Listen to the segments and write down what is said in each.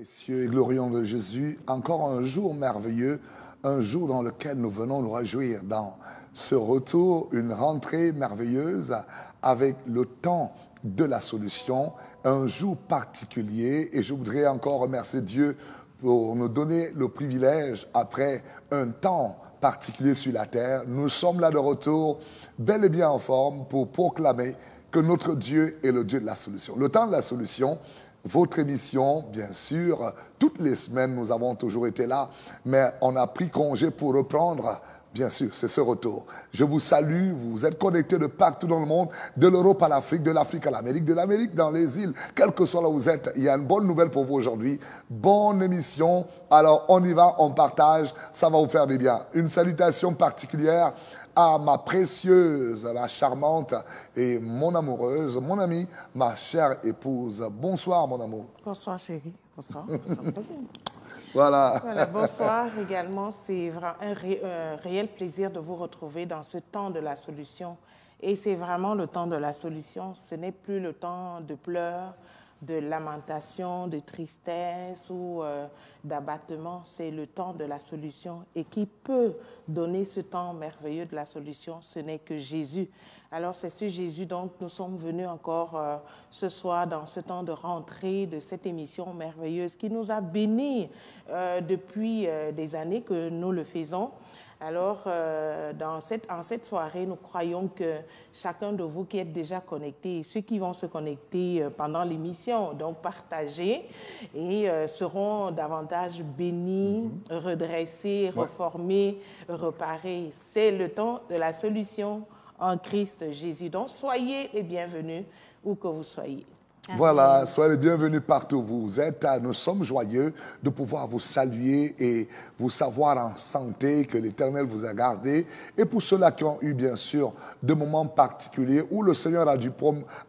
Précieux et glorieux de Jésus, encore un jour merveilleux, un jour dans lequel nous venons nous réjouir dans ce retour, une rentrée merveilleuse avec le temps de la solution, un jour particulier. Et je voudrais encore remercier Dieu pour nous donner le privilège, après un temps particulier sur la terre, nous sommes là de retour, bel et bien en forme, pour proclamer que notre Dieu est le Dieu de la solution. Le temps de la solution, votre émission, bien sûr, toutes les semaines, nous avons toujours été là, mais on a pris congé pour reprendre. Bien sûr, c'est ce retour. Je vous salue, vous êtes connectés de partout dans le monde, de l'Europe à l'Afrique, de l'Afrique à l'Amérique, de l'Amérique dans les îles, quel que soit là où vous êtes. Il y a une bonne nouvelle pour vous aujourd'hui. Bonne émission. Alors, on y va, on partage, ça va vous faire du bien. Une salutation particulière à ma précieuse, ma charmante et mon amoureuse, mon amie, ma chère épouse. Bonsoir, mon amour. Bonsoir, chérie. Bonsoir. Voilà. Voilà. Bonsoir également. C'est vraiment un réel plaisir de vous retrouver dans ce temps de la solution. Et c'est vraiment le temps de la solution. Ce n'est plus le temps de pleurs, de lamentation, de tristesse ou d'abattement. C'est le temps de la solution. Et qui peut donner ce temps merveilleux de la solution? Ce n'est que Jésus. Alors, c'est sur Jésus, donc, nous sommes venus encore ce soir dans ce temps de rentrée de cette émission merveilleuse qui nous a bénis depuis des années que nous le faisons. Alors, en cette soirée, nous croyons que chacun de vous qui êtes déjà connectés et ceux qui vont se connecter pendant l'émission, donc partagés et seront davantage bénis, redressés, reformés, reparés. C'est le temps de la solution en Christ Jésus. Donc, soyez les bienvenus où que vous soyez. Voilà, soyez les bienvenus partout où vous êtes. Nous sommes joyeux de pouvoir vous saluer et vous savoir en santé, que l'Éternel vous a gardé. Et pour ceux-là qui ont eu, bien sûr, de moments particuliers où le Seigneur a dû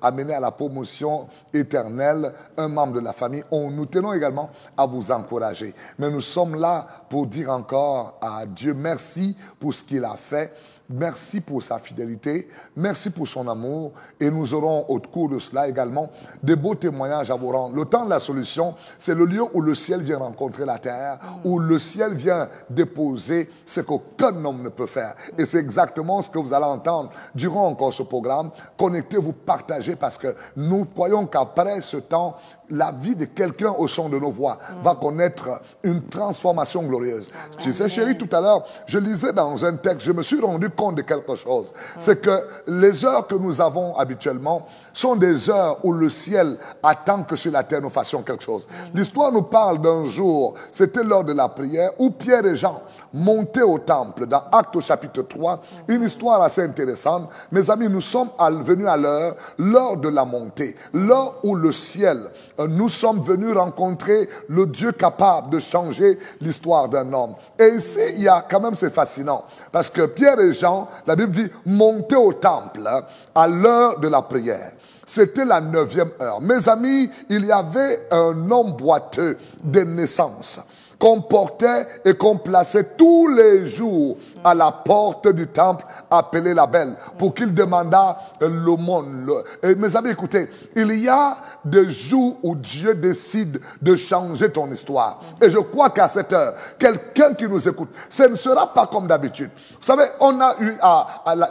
amener à la promotion éternelle un membre de la famille, nous tenons également à vous encourager. Mais nous sommes là pour dire encore à Dieu merci pour ce qu'il a fait. Merci pour sa fidélité, merci pour son amour et nous aurons au cours de cela également de beaux témoignages à vous rendre. Le temps de la solution, c'est le lieu où le ciel vient rencontrer la terre, où le ciel vient déposer ce qu'aucun homme ne peut faire. Et c'est exactement ce que vous allez entendre durant encore ce programme. Connectez-vous, partagez parce que nous croyons qu'après ce temps, la vie de quelqu'un au son de nos voix va connaître une transformation glorieuse. Amen. Tu sais, chérie, tout à l'heure, je lisais dans un texte, je me suis rendu compte de quelque chose. C'est que les heures que nous avons habituellement sont des heures où le ciel attend que sur la terre nous fassions quelque chose. L'histoire nous parle d'un jour, c'était lors de la prière, où Pierre et Jean montaient au temple, dans Actes au chapitre 3, une histoire assez intéressante. Mes amis, nous sommes venus à l'heure de la montée, l'heure où le ciel, nous sommes venus rencontrer le Dieu capable de changer l'histoire d'un homme. Et ici, il y a quand même, c'est fascinant, parce que Pierre et Jean, la Bible dit, montaient au temple à l'heure de la prière. C'était la 9e heure. Mes amis, il y avait un homme boiteux de naissance qu'on portait et qu'on plaçait tous les jours à la porte du temple appelé la Belle pour qu'il demandât l'aumône. Et mes amis, écoutez, il y a des jours où Dieu décide de changer ton histoire. Et je crois qu'à cette heure, quelqu'un qui nous écoute, ce ne sera pas comme d'habitude. Vous savez, on a eu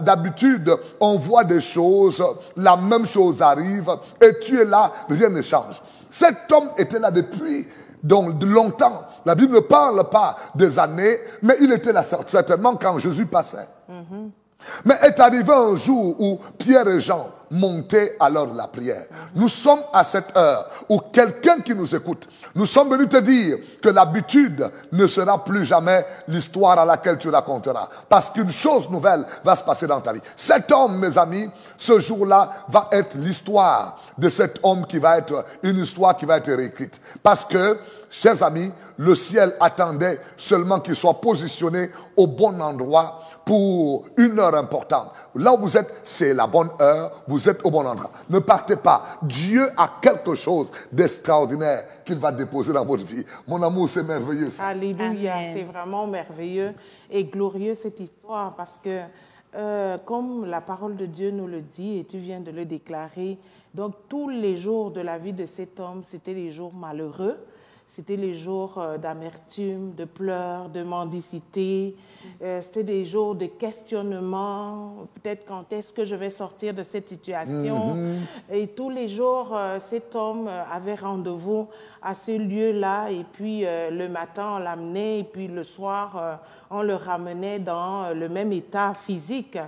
d'habitude, on voit des choses, la même chose arrive et tu es là, rien ne change. Cet homme était là depuis donc longtemps. La Bible ne parle pas des années, mais il était là certainement quand Jésus passait. Mais est arrivé un jour où Pierre et Jean montaient à l'heure de la prière. Nous sommes à cette heure où quelqu'un qui nous écoute, nous sommes venus te dire que l'habitude ne sera plus jamais l'histoire à laquelle tu raconteras. Parce qu'une chose nouvelle va se passer dans ta vie. Cet homme, mes amis, ce jour-là va être l'histoire de cet homme qui va être une histoire qui va être réécrite. Parce que, chers amis, le ciel attendait seulement qu'il soit positionné au bon endroit pour une heure importante. Là où vous êtes, c'est la bonne heure, vous êtes au bon endroit. Ne partez pas. Dieu a quelque chose d'extraordinaire qu'il va déposer dans votre vie. Mon amour, c'est merveilleux. Ça. Alléluia, c'est vraiment merveilleux et glorieux cette histoire parce que comme la parole de Dieu nous le dit et tu viens de le déclarer, donc tous les jours de la vie de cet homme, c'était des jours malheureux. C'était les jours d'amertume, de pleurs, de mendicité. C'était des jours de questionnement. Peut-être quand est-ce que je vais sortir de cette situation. Et tous les jours, cet homme avait rendez-vous à ce lieu-là. Et puis le matin, on l'amenait. Et puis le soir, on le ramenait dans le même état physique.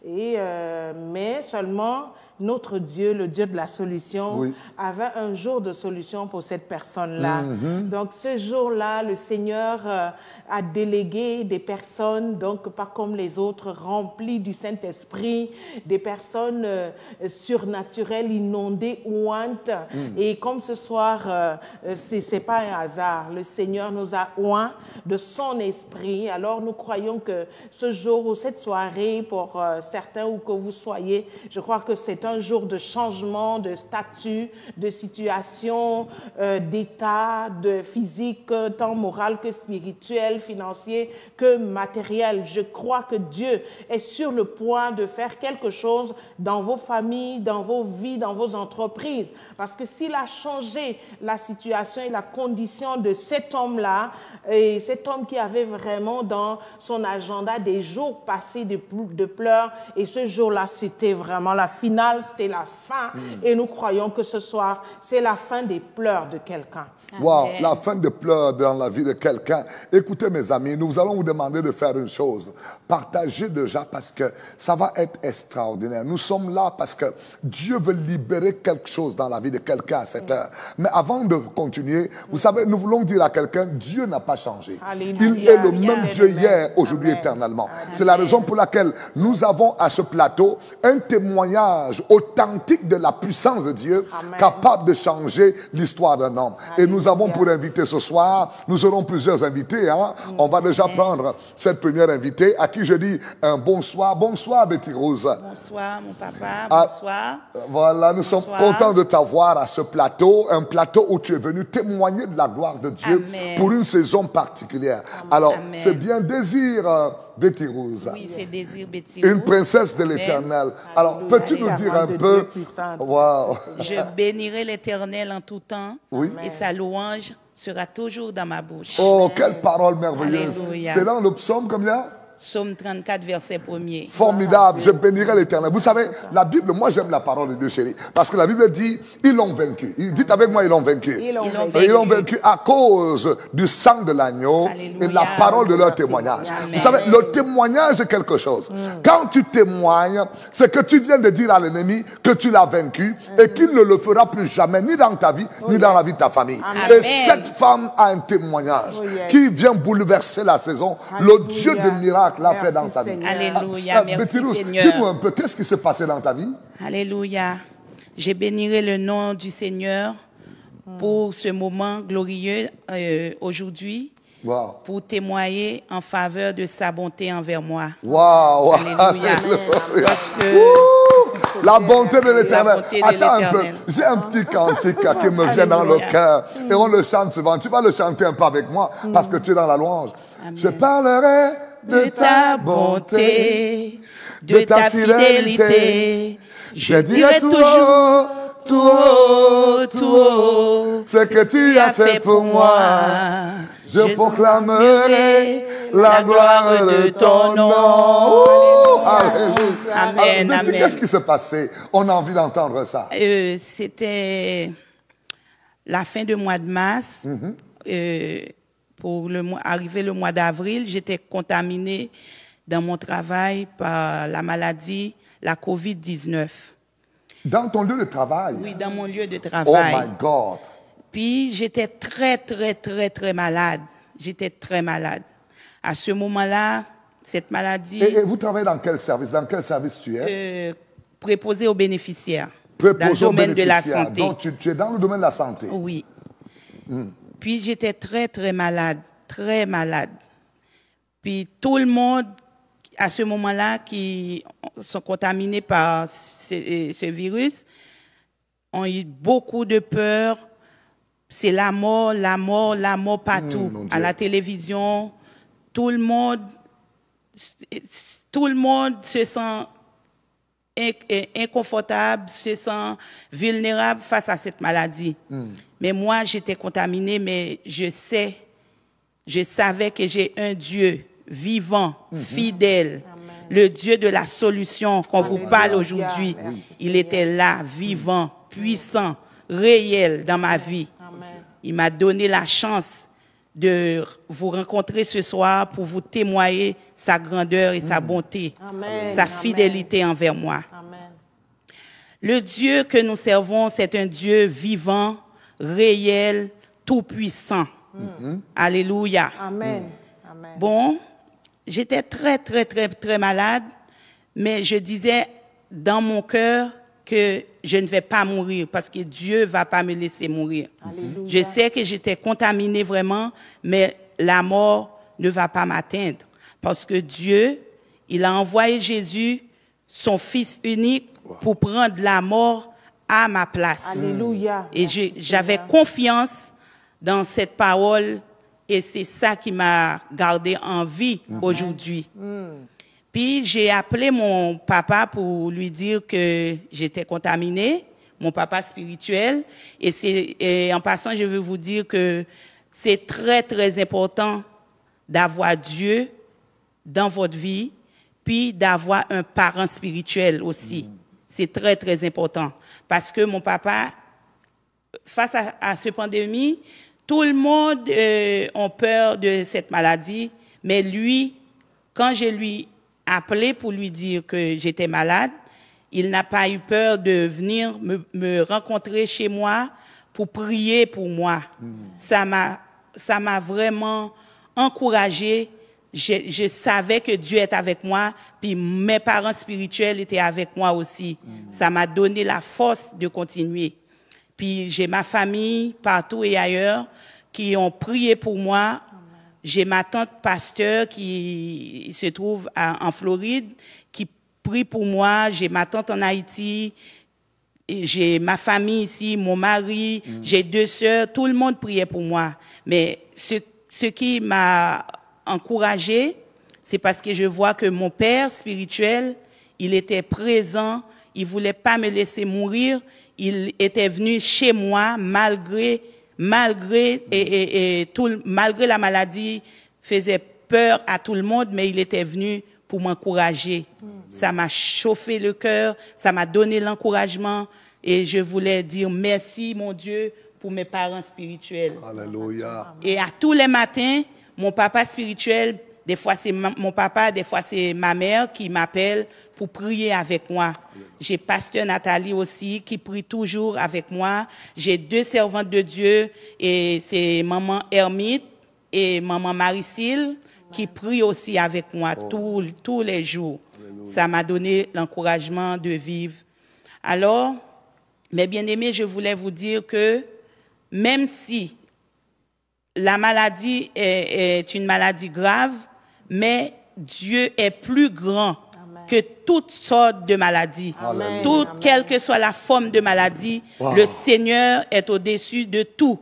Mais seulement notre Dieu, le Dieu de la solution, avait un jour de solution pour cette personne-là. Donc ce jour-là, le Seigneur a délégué des personnes, donc pas comme les autres, remplies du Saint-Esprit, des personnes surnaturelles, inondées, ouantes. Et comme ce soir, c'est pas un hasard, le Seigneur nous a oints de son esprit. Alors nous croyons que ce jour ou cette soirée, pour certains où que vous soyez, je crois que c'est un jour de changement, de statut, de situation, d'état, de physique, tant moral que spirituel, financier que matériel. Je crois que Dieu est sur le point de faire quelque chose dans vos familles, dans vos vies, dans vos entreprises. Parce que s'il a changé la situation et la condition de cet homme-là, et cet homme qui avait vraiment dans son agenda des jours passés de pleurs, et ce jour-là, c'était vraiment la finale, c'était la fin. Et nous croyons que ce soir, c'est la fin des pleurs de quelqu'un. Wow, la fin des pleurs dans la vie de quelqu'un. Écoutez mes amis, nous allons vous demander de faire une chose. Partagez déjà parce que ça va être extraordinaire. Nous sommes là parce que Dieu veut libérer quelque chose dans la vie de quelqu'un à cette heure. Mais avant de continuer, vous savez, nous voulons dire à quelqu'un, Dieu n'a pas changé. Alléluia. Il est le même Dieu hier, aujourd'hui, éternellement. C'est la raison pour laquelle nous avons à ce plateau un témoignage authentique de la puissance de Dieu, capable de changer l'histoire d'un homme. Et nous avons pour inviter ce soir, nous aurons plusieurs invités. On va déjà prendre cette première invitée à qui je dis un bonsoir. Bonsoir Betty Rose. Bonsoir mon papa, bonsoir. Voilà, nous sommes contents de t'avoir à ce plateau, un plateau où tu es venu témoigner de la gloire de Dieu pour une saison particulière. Alors, c'est bien Désir Betty Rose. Oui, c'est Désir Betty Rose. Une princesse de l'Éternel. Alors, peux-tu nous dire un peu... Wow. Je bénirai l'Éternel en tout temps, oui. Et sa louange sera toujours dans ma bouche. Oh, quelle parole merveilleuse. Alléluia. C'est dans le psaume combien? Psaume 34, verset 1er. Formidable, je bénirai l'Éternel. Vous savez, la Bible, moi j'aime la parole de Dieu, chérie. Parce que la Bible dit, ils l'ont vaincu. Dites avec moi, ils l'ont vaincu. Ils l'ont vaincu à cause du sang de l'agneau et la parole de leur témoignage. Amen. Vous savez, le témoignage est quelque chose. Quand tu témoignes, c'est que tu viens de dire à l'ennemi que tu l'as vaincu et qu'il ne le fera plus jamais, ni dans ta vie, ni dans la vie de ta famille. Amen. Et cette femme a un témoignage qui vient bouleverser la saison. Le Dieu de miracle l'a fait dans sa vie. Alléluia, merci Seigneur. Dis-nous un peu, qu'est-ce qui s'est passé dans ta vie? Alléluia. Je bénirai le nom du Seigneur pour ce moment glorieux aujourd'hui, pour témoigner en faveur de sa bonté envers moi. Wow. Alléluia. Parce que la bonté de l'Éternel. Attends un peu, j'ai un petit cantique qui me vient dans le cœur et on le chante souvent. Tu vas le chanter un peu avec moi parce que tu es dans la louange. Amen. Je parlerai de ta bonté, de ta fidélité. Je dirai toujours, tout haut, ce que tu as fait pour moi. Je proclamerai la gloire de ton nom. Oh, alléluia. Amen, amen. Qu'est-ce qui s'est passé? On a envie d'entendre ça. C'était la fin du mois de mars. Pour arriver le mois d'avril, j'étais contaminée dans mon travail par la maladie, la COVID-19. Dans ton lieu de travail? Oui, dans mon lieu de travail. Oh my God. Puis j'étais très malade. J'étais très malade. À ce moment-là, cette maladie... Et vous travaillez dans quel service? Dans quel service tu es? Préposé aux bénéficiaires. Préposé dans le domaine de la santé. Donc tu es dans le domaine de la santé? Oui. Puis j'étais très malade, très malade. Puis tout le monde, à ce moment-là, qui sont contaminés par ce virus, ont eu beaucoup de peur. C'est la mort partout. À la télévision, tout le monde se sent inconfortable, se sent vulnérable face à cette maladie. Mais moi, j'étais contaminée, mais je savais que j'ai un Dieu vivant, fidèle, le Dieu de la solution qu'on vous parle aujourd'hui. Il était là, vivant, puissant, réel dans ma vie. Il m'a donné la chance de vous rencontrer ce soir pour vous témoigner sa grandeur et sa bonté, sa fidélité envers moi. Le Dieu que nous servons, c'est un Dieu vivant, réel, tout-puissant. Alléluia. Bon, j'étais très malade, mais je disais dans mon cœur que je ne vais pas mourir parce que Dieu ne va pas me laisser mourir. Alléluia. Je sais que j'étais contaminée vraiment, mais la mort ne va pas m'atteindre parce que Dieu, il a envoyé Jésus, son Fils unique, pour prendre la mort à ma place. Alléluia. Et j'avais confiance dans cette parole et c'est ça qui m'a gardé en vie aujourd'hui. Puis j'ai appelé mon papa pour lui dire que j'étais contaminée, mon papa spirituel. Et en passant, je veux vous dire que c'est très important d'avoir Dieu dans votre vie, puis d'avoir un parent spirituel aussi. C'est très important. Parce que mon papa, face à cette pandémie, tout le monde a peur de cette maladie, mais lui, quand je lui appelé pour lui dire que j'étais malade, il n'a pas eu peur de venir me rencontrer chez moi pour prier pour moi. Ça m'a vraiment encouragée. Je savais que Dieu est avec moi, puis mes parents spirituels étaient avec moi aussi. Ça m'a donné la force de continuer. Puis j'ai ma famille partout et ailleurs qui ont prié pour moi. J'ai ma tante pasteur qui se trouve en Floride, qui prie pour moi. J'ai ma tante en Haïti. J'ai ma famille ici, mon mari. J'ai 2 sœurs. Tout le monde priait pour moi. Mais ce qui m'a encouragée, c'est parce que je vois que mon père spirituel, il était présent. Il voulait pas me laisser mourir. Il était venu chez moi malgré la maladie faisait peur à tout le monde, mais il était venu pour m'encourager. Ça m'a chauffé le cœur, ça m'a donné l'encouragement et je voulais dire merci, mon Dieu, pour mes parents spirituels. Alléluia. Et à tous les matins, mon papa spirituel, des fois c'est mon papa, des fois c'est ma mère qui m'appelle pour prier avec moi. J'ai pasteur Nathalie aussi qui prie toujours avec moi. J'ai 2 servantes de Dieu et c'est maman Hermite et maman Marie-Cille qui prient aussi avec moi tous les jours. Alléluia. Ça m'a donné l'encouragement de vivre. Alors, mes bien-aimés, je voulais vous dire que même si la maladie est une maladie grave, mais Dieu est plus grand que toutes sortes de maladies. Quelle que soit la forme de maladie, le Seigneur est au-dessus de tout.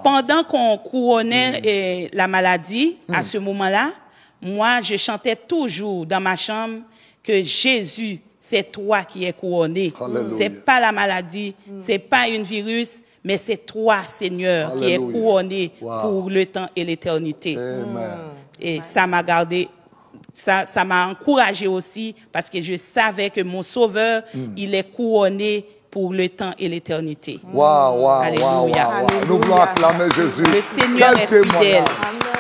Pendant qu'on couronnait la maladie, à ce moment-là, moi, je chantais toujours dans ma chambre que Jésus, c'est toi qui es couronné. C'est pas la maladie, c'est pas un virus, mais c'est toi, Seigneur, qui es couronné pour le temps et l'éternité. Et ça m'a gardé. Ça m'a encouragé aussi parce que je savais que mon Sauveur, il est couronné pour le temps et l'éternité. Alléluia. Nous voulons acclamer Jésus. Le Seigneur est fidèle.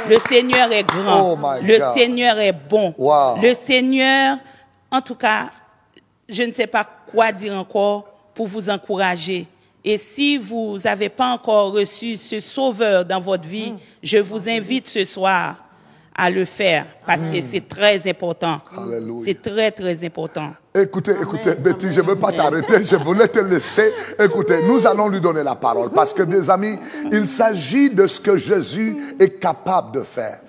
Le Seigneur est grand. Le Seigneur est bon. Le Seigneur, en tout cas, je ne sais pas quoi dire encore pour vous encourager. Et si vous n'avez pas encore reçu ce Sauveur dans votre vie, je vous invite ce soir à le faire parce que c'est très important. C'est très important. Écoutez, Betty, je ne veux pas t'arrêter, je voulais te laisser. Écoutez, nous allons lui donner la parole parce que, mes amis, il s'agit de ce que Jésus est capable de faire.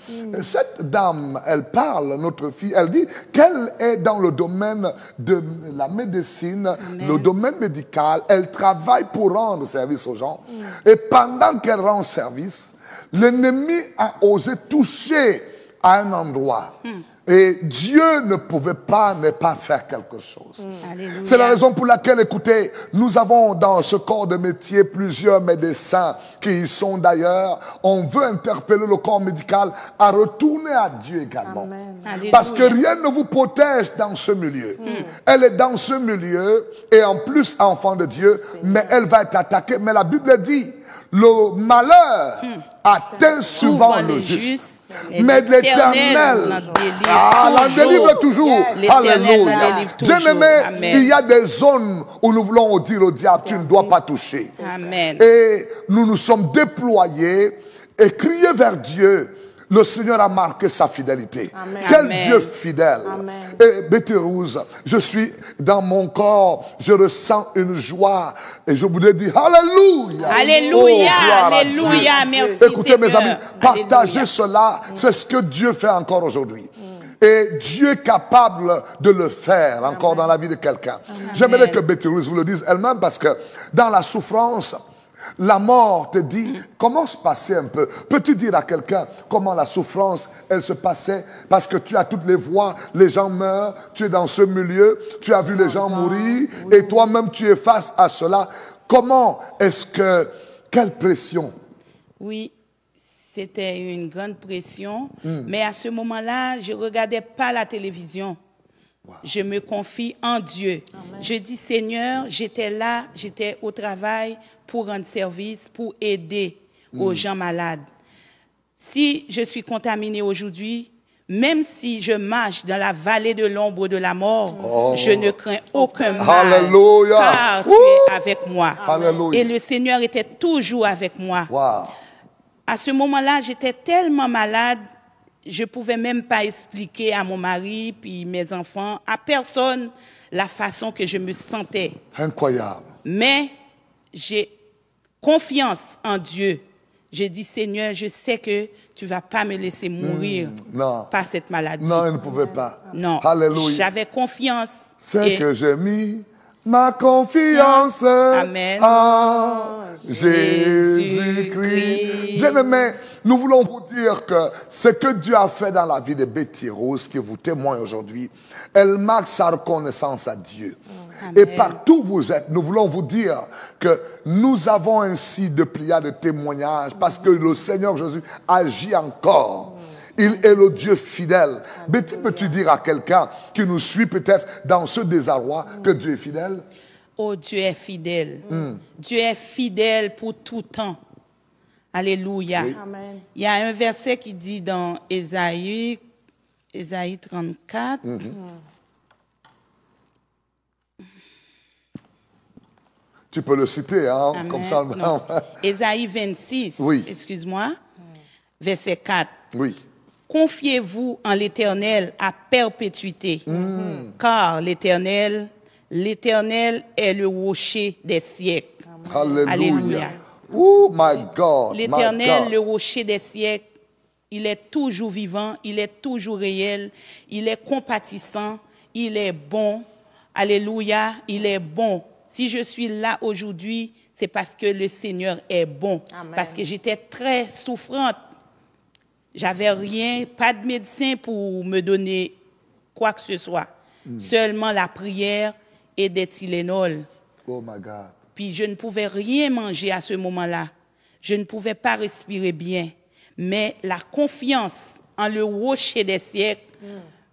Cette dame, elle parle, notre fille, elle dit qu'elle est dans le domaine de la médecine, le domaine médical. Elle travaille pour rendre service aux gens. Et pendant qu'elle rend service, l'ennemi a osé toucher à un endroit. Et Dieu ne pouvait pas ne pas faire quelque chose. Alléluia. C'est la raison pour laquelle, écoutez, nous avons dans ce corps de métier plusieurs médecins qui y sont d'ailleurs. On veut interpeller le corps médical à retourner à Dieu également. Amen. Parce que rien ne vous protège dans ce milieu. Elle est dans ce milieu et en plus enfant de Dieu, mais elle va être attaquée. Mais la Bible dit, le malheur atteint souvent le juste. Mais l'Éternel l'en délivre toujours. Alléluia. Bien-aimé, il y a des zones où nous voulons dire au diable, tu ne dois pas toucher. Amen. Et nous nous sommes déployés et criés vers Dieu. Le Seigneur a marqué sa fidélité. Amen. Quel Amen. Dieu fidèle. Amen. Et Betty Rose, je suis dans mon corps, je ressens une joie. Et je voudrais dire Alléluia. Alléluia. Oh, gloire à Dieu. Alléluia. Merci. Écoutez mes Seigneur. amis, partagez Alléluia. cela. C'est ce que Dieu fait encore aujourd'hui. Et Dieu est capable de le faire encore dans la vie de quelqu'un. J'aimerais que Betty Rose vous le dise elle-même parce que dans la souffrance, la mort te dit, comment se passait un peu? Peux-tu dire à quelqu'un comment la souffrance, elle se passait? Parce que tu as toutes les voix, les gens meurent, tu es dans ce milieu, tu as vu les gens mourir, et toi-même tu es face à cela. Comment est-ce que, quelle pression? Oui, c'était une grande pression, mais à ce moment-là, je ne regardais pas la télévision. Je me confie en Dieu. Amen. Je dis, Seigneur, j'étais là, j'étais au travail pour rendre service, pour aider aux gens malades. Si je suis contaminée aujourd'hui, même si je marche dans la vallée de l'ombre de la mort, je ne crains aucun mal. Alléluia. Car tu es avec moi. Alléluia. Et le Seigneur était toujours avec moi. Wow. À ce moment-là, j'étais tellement malade, je ne pouvais même pas expliquer à mon mari, puis mes enfants, à personne, la façon que je me sentais. Incroyable. Mais j'ai confiance en Dieu. J'ai dit, Seigneur, je sais que tu ne vas pas me laisser mourir Non. par cette maladie. Non, il ne pouvait pas. Non. Alléluia. J'avais confiance. C'est que j'ai mis ma confiance Amen. en Jésus-Christ. Bien-aimés, nous voulons vous dire que ce que Dieu a fait dans la vie de Betty Rose, qui vous témoigne aujourd'hui, elle marque sa reconnaissance à Dieu. Amen. Et partout où vous êtes, nous voulons vous dire que nous avons ainsi de pliades de témoignages parce que le Seigneur Jésus agit encore. Il est le Dieu fidèle. Betty, peux-tu dire à quelqu'un qui nous suit peut-être dans ce désarroi que Dieu est fidèle? Oh, Dieu est fidèle. Dieu est fidèle pour tout temps. Alléluia. Oui. Amen. Il y a un verset qui dit dans Ésaïe 34, Tu peux le citer, hein, Amen. comme ça. Non. Ésaïe 26, Oui. excuse-moi, verset 4. Oui. Confiez-vous en l'Éternel à perpétuité, car l'Éternel est le rocher des siècles. Alléluia. Alléluia. Oh my God. my L'Éternel, God. le rocher des siècles, il est toujours vivant, il est toujours réel, il est compatissant, il est bon. Alléluia, il est bon. Si je suis là aujourd'hui, c'est parce que le Seigneur est bon. Amen. Parce que j'étais très souffrante. J'avais rien, pas de médecin pour me donner quoi que ce soit. Seulement la prière et des Tylenol. Oh my God. Puis je ne pouvais rien manger à ce moment-là. Je ne pouvais pas respirer bien. Mais la confiance en le rocher des siècles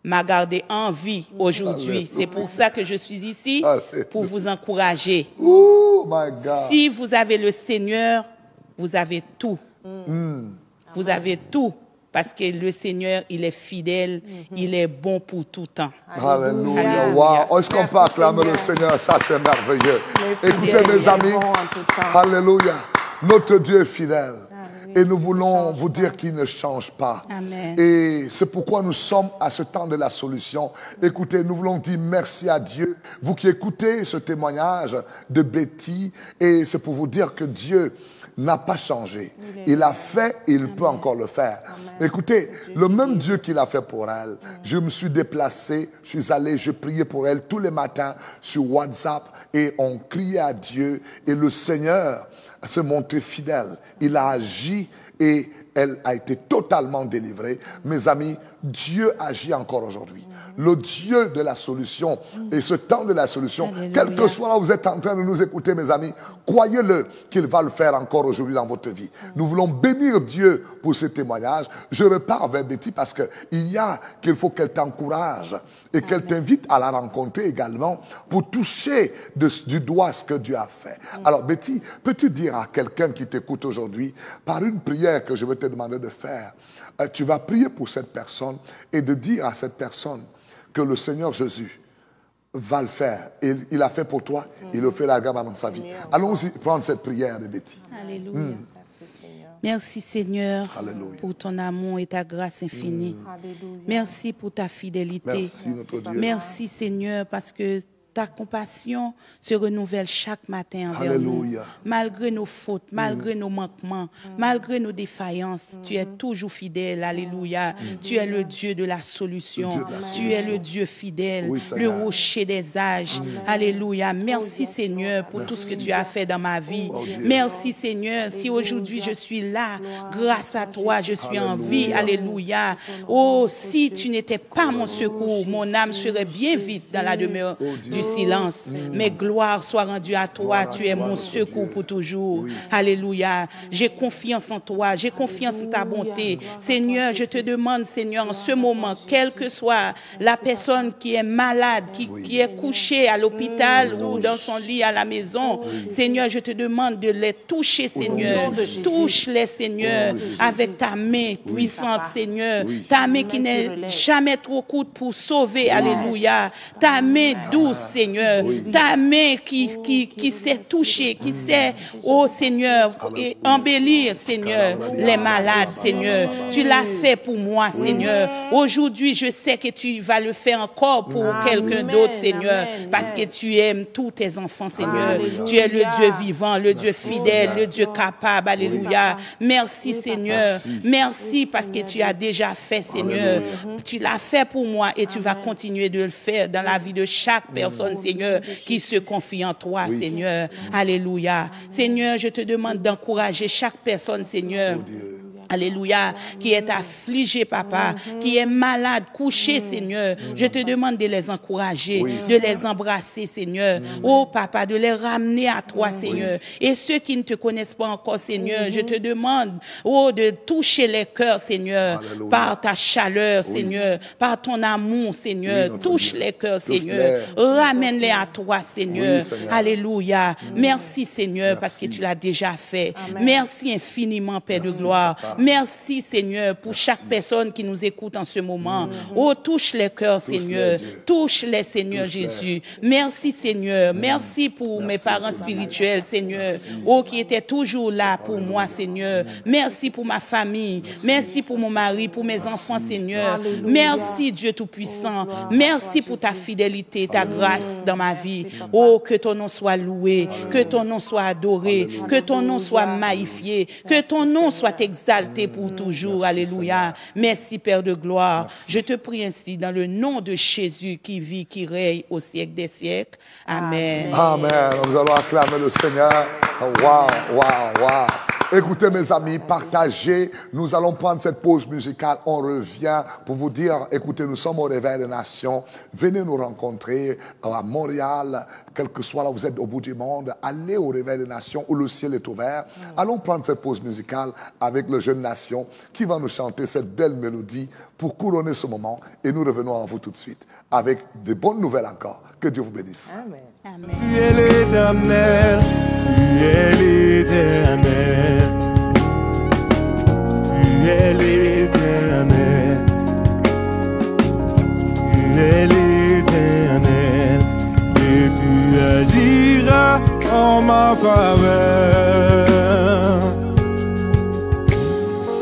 m'a gardé en vie aujourd'hui. C'est pour ça que je suis ici, pour vous encourager. Oh my God. Si vous avez le Seigneur, vous avez tout. Vous avez tout. Parce que le Seigneur, il est fidèle, il est bon pour tout temps. Alléluia. Alléluia. Wow. Est-ce qu'on peut Merci, acclamer le Seigneur. Seigneur? Ça, c'est merveilleux. Il est fidèle, Écoutez, mes il est amis. bon en tout temps. Alléluia. Notre Dieu est fidèle. Et nous voulons vous dire qu'il ne change pas. Amen. Et c'est pourquoi nous sommes à ce temps de la solution. Écoutez, nous voulons dire merci à Dieu. Vous qui écoutez ce témoignage de Betty, et c'est pour vous dire que Dieu n'a pas changé. Il a fait, il peut encore le faire. Écoutez, le même Dieu qu'il a fait pour elle, je me suis déplacé, je suis allé, je priais pour elle tous les matins sur WhatsApp et on criait à Dieu et le Seigneur s'est montré fidèle. Il a agi et elle a été totalement délivrée. Mes amis, Dieu agit encore aujourd'hui. Le Dieu de la solution et ce temps de la solution, quel que soit là où vous êtes en train de nous écouter, mes amis, croyez-le qu'il va le faire encore aujourd'hui dans votre vie. Nous voulons bénir Dieu pour ce témoignage. Je repars vers Betty parce qu'il faut qu'elle t'encourage et qu'elle t'invite à la rencontrer également pour toucher du doigt ce que Dieu a fait. Alors Betty, peux-tu dire à quelqu'un qui t'écoute aujourd'hui, par une prière que je vais te demander de faire, tu vas prier pour cette personne et de dire à cette personne que le Seigneur Jésus va le faire. Il a fait pour toi, il le fera également dans sa vie. Allons-y prendre cette prière de Betty. Alléluia. Merci Seigneur Alléluia. pour ton amour et ta grâce infinie. Merci pour ta fidélité. Merci notre Dieu. Merci Seigneur parce que ta compassion se renouvelle chaque matin envers nous. Alléluia. Malgré nos fautes, malgré nos manquements, malgré nos défaillances, tu es toujours fidèle. Alléluia. Tu es le Dieu de la solution. Tu es le Dieu fidèle, Oui, le Seigneur. rocher des âges. Alléluia. Merci Seigneur pour tout ce que tu as fait dans ma vie. Oh, Dieu. Merci Seigneur. Si aujourd'hui je suis là, grâce à toi, je suis en vie. Alléluia. Oh, si tu n'étais pas mon secours, mon âme serait bien vite dans la demeure du silence. Mais gloire soit rendue à toi. Tu es mon secours pour toujours. Alléluia. J'ai confiance en toi. J'ai confiance en ta bonté. Seigneur, je te demande, Seigneur, en ce moment, quelle que soit la personne qui est malade, qui est couchée à l'hôpital ou dans son lit à la maison, Seigneur, je te demande de les toucher, Seigneur. Touche-les, Seigneur, avec ta main puissante, Seigneur. Ta main qui n'est jamais trop courte pour sauver. Alléluia. Ta main douce, Seigneur. Ta main qui sait toucher, qui sait, oh Seigneur, embellir, Seigneur, les malades, Seigneur. Tu l'as fait pour moi, Seigneur. Aujourd'hui, je sais que tu vas le faire encore pour quelqu'un d'autre, Seigneur, parce que tu aimes tous tes enfants, Seigneur. Tu es le Dieu vivant, le Dieu fidèle, le Dieu capable. Alléluia. Merci, Seigneur. Merci parce que tu as déjà fait, Seigneur. Tu l'as fait pour moi et tu vas continuer de le faire dans la vie de chaque personne, Seigneur, qui se confie en toi, Seigneur. Alléluia. Seigneur, je te demande d'encourager chaque personne, Seigneur. Alléluia, qui est affligé, papa, qui est malade, couché, Seigneur. Je te demande de les encourager, de les embrasser, Seigneur. Oh, papa, de les ramener à toi, Seigneur. Et ceux qui ne te connaissent pas encore, Seigneur, je te demande, oh, de toucher les cœurs, Seigneur, par ta chaleur, Seigneur, par ton amour, Seigneur. Touche les cœurs, Seigneur. Ramène-les à toi, Seigneur. Alléluia. Merci, Seigneur, parce que tu l'as déjà fait. Merci infiniment, Père de gloire. Merci, Seigneur, pour chaque personne qui nous écoute en ce moment. Oh, touche les cœurs, Seigneur. Touche-les, Seigneur Jésus. Merci, Seigneur. Merci pour mes parents spirituels, Seigneur. Oh, qui étaient toujours là pour moi, Seigneur. Merci pour ma famille. Merci pour mon mari, pour mes enfants, Seigneur. Merci, Dieu Tout-Puissant. Merci pour ta fidélité, ta grâce dans ma vie. Oh, que ton nom soit loué, que ton nom soit adoré, que ton nom soit magnifié, que ton nom soit exalté pour toujours. Alléluia. Merci, Père de gloire. Je te prie ainsi dans le nom de Jésus qui vit, qui règne au siècle des siècles. Amen. Amen. Nous allons acclamer le Seigneur. Waouh, waouh, waouh. Écoutez mes amis, partagez. Nous allons prendre cette pause musicale. On revient pour vous dire, écoutez, nous sommes au Réveil des Nations. Venez nous rencontrer à Montréal, quel que soit là où vous êtes au bout du monde. Allez au Réveil des Nations où le ciel est ouvert. Allons prendre cette pause musicale avec le jeune nation qui va nous chanter cette belle mélodie pour couronner ce moment. Et nous revenons à vous tout de suite avec de bonnes nouvelles encore. Que Dieu vous bénisse. Amen. Amen. Tu es l'Éternel, tu es l'Éternel, tu es l'Éternel, tu es l'Éternel, et tu agiras en ma faveur.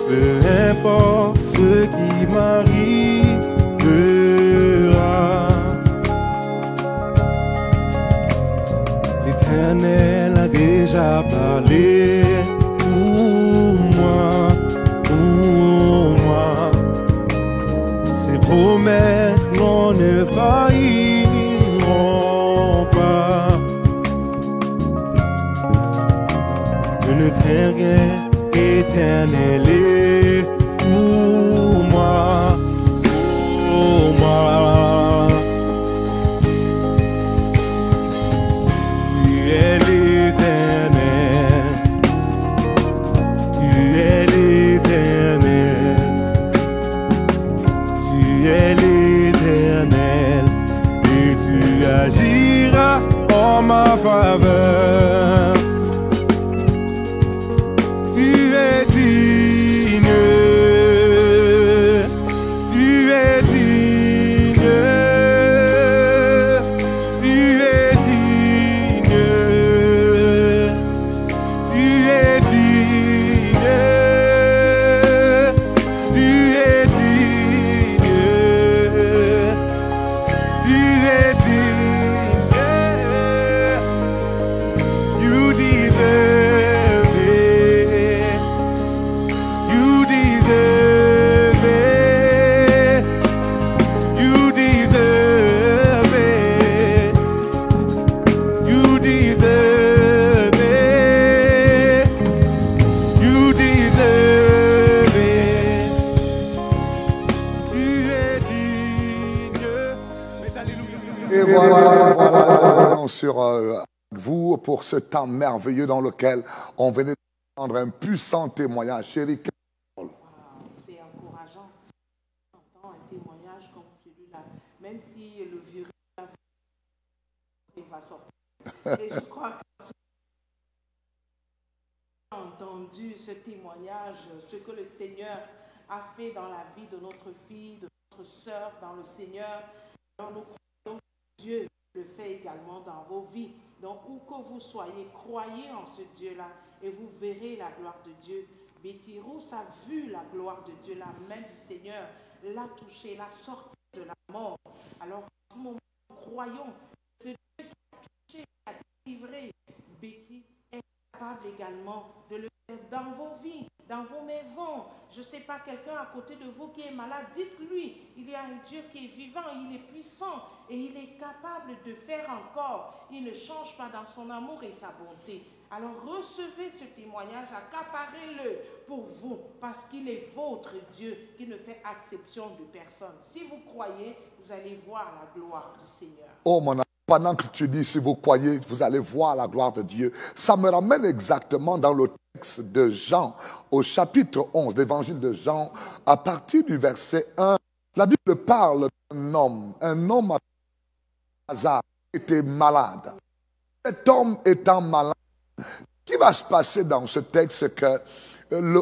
Peu importe ce qui m'arrivera, l'Éternel a déjà parlé pour moi, pour moi. Ses promesses non ne failliront pas. Je ne crains rien, l'Éternel est pour moi, sûr, vous pour ce temps merveilleux dans lequel on venait de prendre un puissant témoignage. Chérie, c'est encourageant d'entendre un témoignage comme celui-là, même si le virus va sortir. Et je crois que entendu ce témoignage, ce que le Seigneur a fait dans la vie de notre fille, de notre sœur dans le Seigneur. Alors nous croyons que Dieu le fait également dans vos vies. Donc où que vous soyez, croyez en ce Dieu-là et vous verrez la gloire de Dieu. Betty Rousse a vu la gloire de Dieu, la main du Seigneur l'a touché, l'a sorti de la mort. Alors en ce moment, croyons que ce Dieu qui a touché, qui a délivré Betty est capable également de le faire dans vos vies, dans vos maisons. Je ne sais pas, quelqu'un à côté de vous qui est malade, dites-lui, il y a un Dieu qui est vivant, il est puissant et il est capable de faire encore. Il ne change pas dans son amour et sa bonté. Alors recevez ce témoignage, accaparez-le pour vous, parce qu'il est votre Dieu qui ne fait exception de personne. Si vous croyez, vous allez voir la gloire du Seigneur. oh mon ami, pendant que tu dis si vous croyez, vous allez voir la gloire de Dieu, ça me ramène exactement dans le texte de Jean, au chapitre 11, l'évangile de Jean, à partir du verset 1. La Bible parle d'un homme appelé Lazare, qui était malade. Cet homme étant malade, ce qui va se passer dans ce texte, c'est que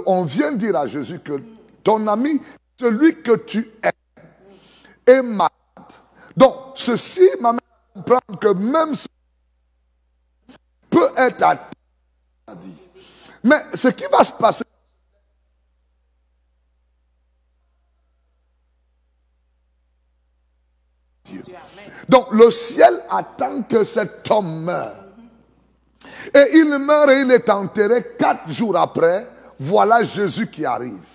on vient dire à Jésus que ton ami, celui que tu aimes, est malade. Donc, ceci m'amène à comprendre que même ce peut être à maladie. Mais ce qui va se passer, Dieu. Donc, le ciel attend que cet homme meure. Et il meurt et il est enterré 4 jours après. Voilà Jésus qui arrive.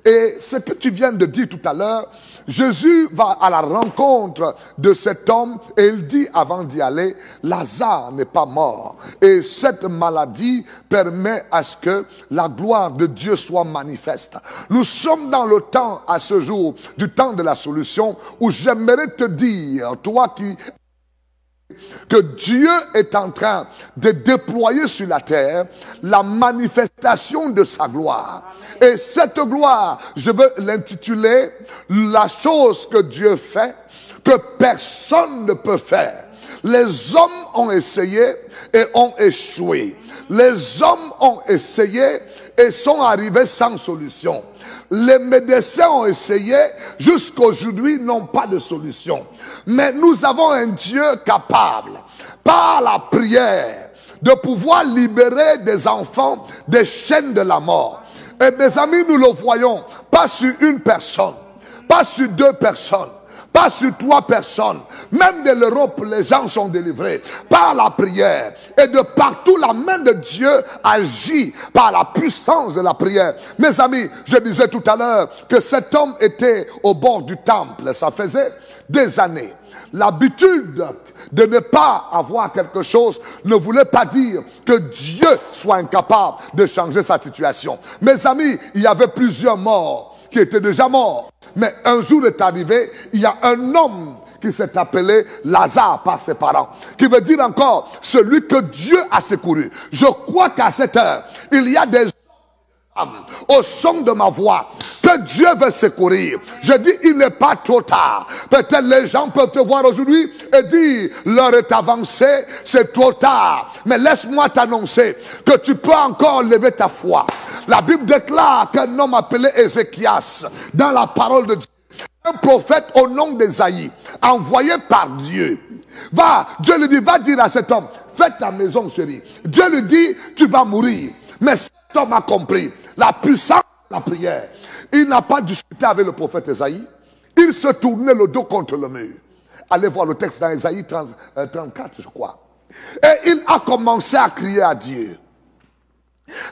Et ce que tu viens de dire tout à l'heure, Jésus va à la rencontre de cet homme et il dit avant d'y aller, Lazare n'est pas mort. Et cette maladie permet à ce que la gloire de Dieu soit manifeste. Nous sommes dans le temps, à ce jour, du temps de la solution, où j'aimerais te dire, toi qui que Dieu est en train de déployer sur la terre la manifestation de sa gloire. Et cette gloire, je veux l'intituler la chose que Dieu fait, que personne ne peut faire. Les hommes ont essayé et ont échoué. Les hommes ont essayé et sont arrivés sans solution. Les médecins ont essayé, jusqu'aujourd'hui n'ont pas de solution. Mais nous avons un Dieu capable, par la prière, de pouvoir libérer des enfants des chaînes de la mort. Et mes amis, nous le voyons, pas sur une personne, pas sur 2 personnes, pas sur 3 personnes. Même de l'Europe, les gens sont délivrés par la prière. Et de partout, la main de Dieu agit par la puissance de la prière. Mes amis, je disais tout à l'heure que cet homme était au bord du temple. Ça faisait des années. L'habitude de ne pas avoir quelque chose ne voulait pas dire que Dieu soit incapable de changer sa situation. Mes amis, il y avait plusieurs morts qui étaient déjà morts. Mais un jour est arrivé, il y a un homme qui s'est appelé Lazare par ses parents, qui veut dire encore celui que Dieu a secouru. Je crois qu'à cette heure, il y a des hommes au son de ma voix que Dieu veut secourir. Je dis, il n'est pas trop tard. Peut-être les gens peuvent te voir aujourd'hui et dire, l'heure est avancée, c'est trop tard. Mais laisse-moi t'annoncer que tu peux encore lever ta foi. La Bible déclare qu'un homme appelé Ézéchias, dans la parole de Dieu, un prophète au nom d'Ésaïe, envoyé par Dieu, Dieu lui dit, va dire à cet homme, fais ta maison chérie. Dieu lui dit, tu vas mourir. Mais cet homme a compris la puissance de la prière. Il n'a pas discuté avec le prophète Ésaïe. Il se tournait le dos contre le mur. Allez voir le texte dans Ésaïe 34, je crois. Et il a commencé à crier à Dieu.